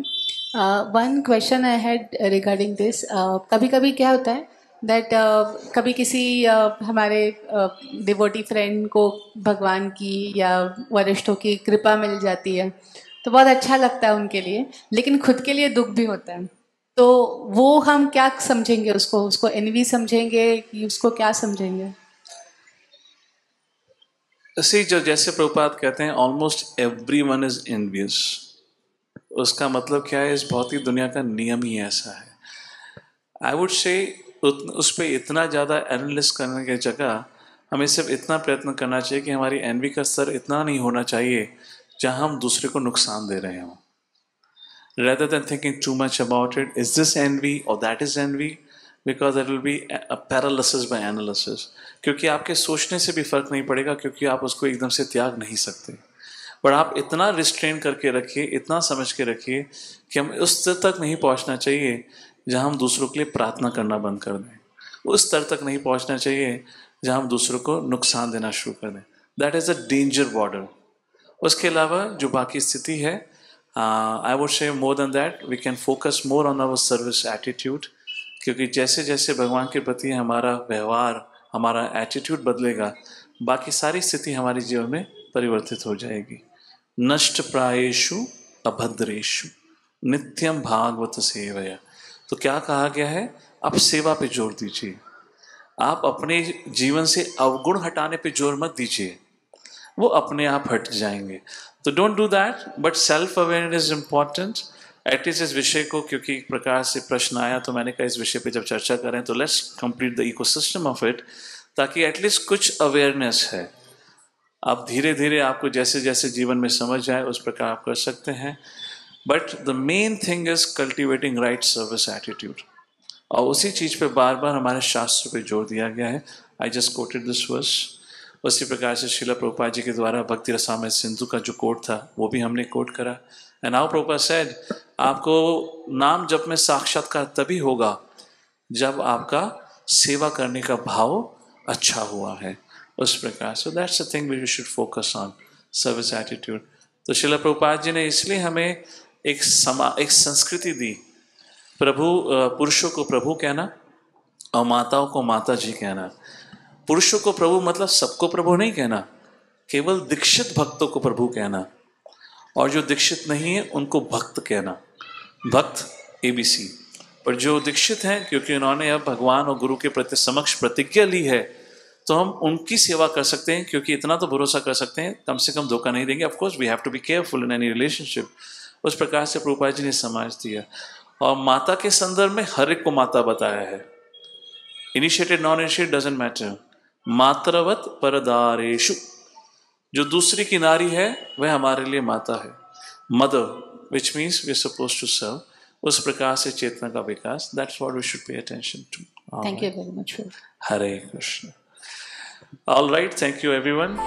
D: One question I had regarding this, कभी कभी क्या होता है दैट कभी किसी हमारे डिवोटी फ्रेंड को भगवान की या वरिष्ठों की कृपा मिल जाती है तो बहुत अच्छा लगता है उनके लिए, लेकिन खुद के लिए दुख भी होता है। तो वो हम क्या समझेंगे? उसको एनवी समझेंगे कि उसको क्या समझेंगे?
A: जो जैसे प्रभुपाद कहते हैं ऑलमोस्ट एवरीवन इज एनवियस, उसका मतलब क्या है? इस भौतिक दुनिया का नियम ही ऐसा है। आई वुड से उस पर इतना ज़्यादा एनालिसिस करने की जगह हमें सिर्फ इतना प्रयत्न करना चाहिए कि हमारी एनवी का स्तर इतना नहीं होना चाहिए जहाँ हम दूसरे को नुकसान दे रहे हों। Rather than thinking too much about it, is this envy or that is envy? Because it will be a paralysis by analysis. क्योंकि आपके सोचने से भी फर्क नहीं पड़ेगा, क्योंकि आप उसको एकदम से त्याग नहीं सकते। पर आप इतना रिस्ट्रेन करके रखिए, इतना समझ के रखिए कि हम उस स्तर तक नहीं पहुंचना चाहिए जहां हम दूसरों के लिए प्रार्थना करना बंद कर दें। उस स्तर तक नहीं पहुंचना चाहिए जहां हम दूसरों को नुकसान देना शुरू कर दें। That is a danger border. उसके अलावा जो बाकी स्थिति है, I would say more than that, we can focus more on our service attitude, क्योंकि जैसे जैसे भगवान के प्रति हमारा व्यवहार, हमारा एटीट्यूड बदलेगा, बाकी सारी स्थिति हमारे जीवन में परिवर्तित हो जाएगी। नष्ट प्रायेषु अभद्रेषु नित्यम भागवत सेवया। तो क्या कहा गया है? आप सेवा पे जोर दीजिए, आप अपने जीवन से अवगुण हटाने पे जोर मत दीजिए, वो अपने आप हट जाएंगे। तो don't do that, but self awareness is important. At least इस विषय को, क्योंकि एक प्रकार से प्रश्न आया तो मैंने कहा इस विषय पे जब चर्चा करें तो let's complete the ecosystem of it, ताकि एटलीस्ट कुछ अवेयरनेस है। आप धीरे धीरे आपको जैसे जैसे जीवन में समझ आए उस प्रकार आप कर सकते हैं। But the main thing is cultivating right service attitude, और उसी चीज़ पे बार बार हमारे शास्त्र पे जोर दिया गया है। I just quoted this verse. उसी प्रकार से श्रील प्रभुपाद जी के द्वारा भक्ति रसामृत सिंधु का जो कोट था वो भी हमने कोट करा। एंड नाउ प्रभुपाद सेड, आपको नाम जप में साक्षात्कार तभी होगा जब आपका सेवा करने का भाव अच्छा हुआ है। उस प्रकार से that's the thing we should focus on, service attitude. तो श्रील प्रभुपाद जी ने इसलिए हमें एक संस्कृति दी, पुरुषों को प्रभु कहना और माताओं को माता जी कहना। पुरुषों को प्रभु मतलब सबको प्रभु नहीं कहना, केवल दीक्षित भक्तों को प्रभु कहना, और जो दीक्षित नहीं है उनको भक्त कहना। भक्त ABC, पर जो दीक्षित हैं क्योंकि उन्होंने अब भगवान और गुरु के प्रति समक्ष प्रतिज्ञा ली है तो हम उनकी सेवा कर सकते हैं, क्योंकि इतना तो भरोसा कर सकते हैं कम से कम धोखा नहीं देंगे। Of course we have to be careful in any relationship. उस प्रकार से प्रभुपाद जी ने समाज दिया। और माता के संदर्भ में हर एक को माता बताया है, initiated non initiated doesn't matter. मातृवत परदारेषु, जो दूसरी की नारी है वह हमारे लिए माता है, mother, which means we are supposed to serve. उस प्रकार से चेतना का विकास, that's what we should pay attention to.
D: Thank you very much.
A: Hare Krishna. All right, thank you everyone.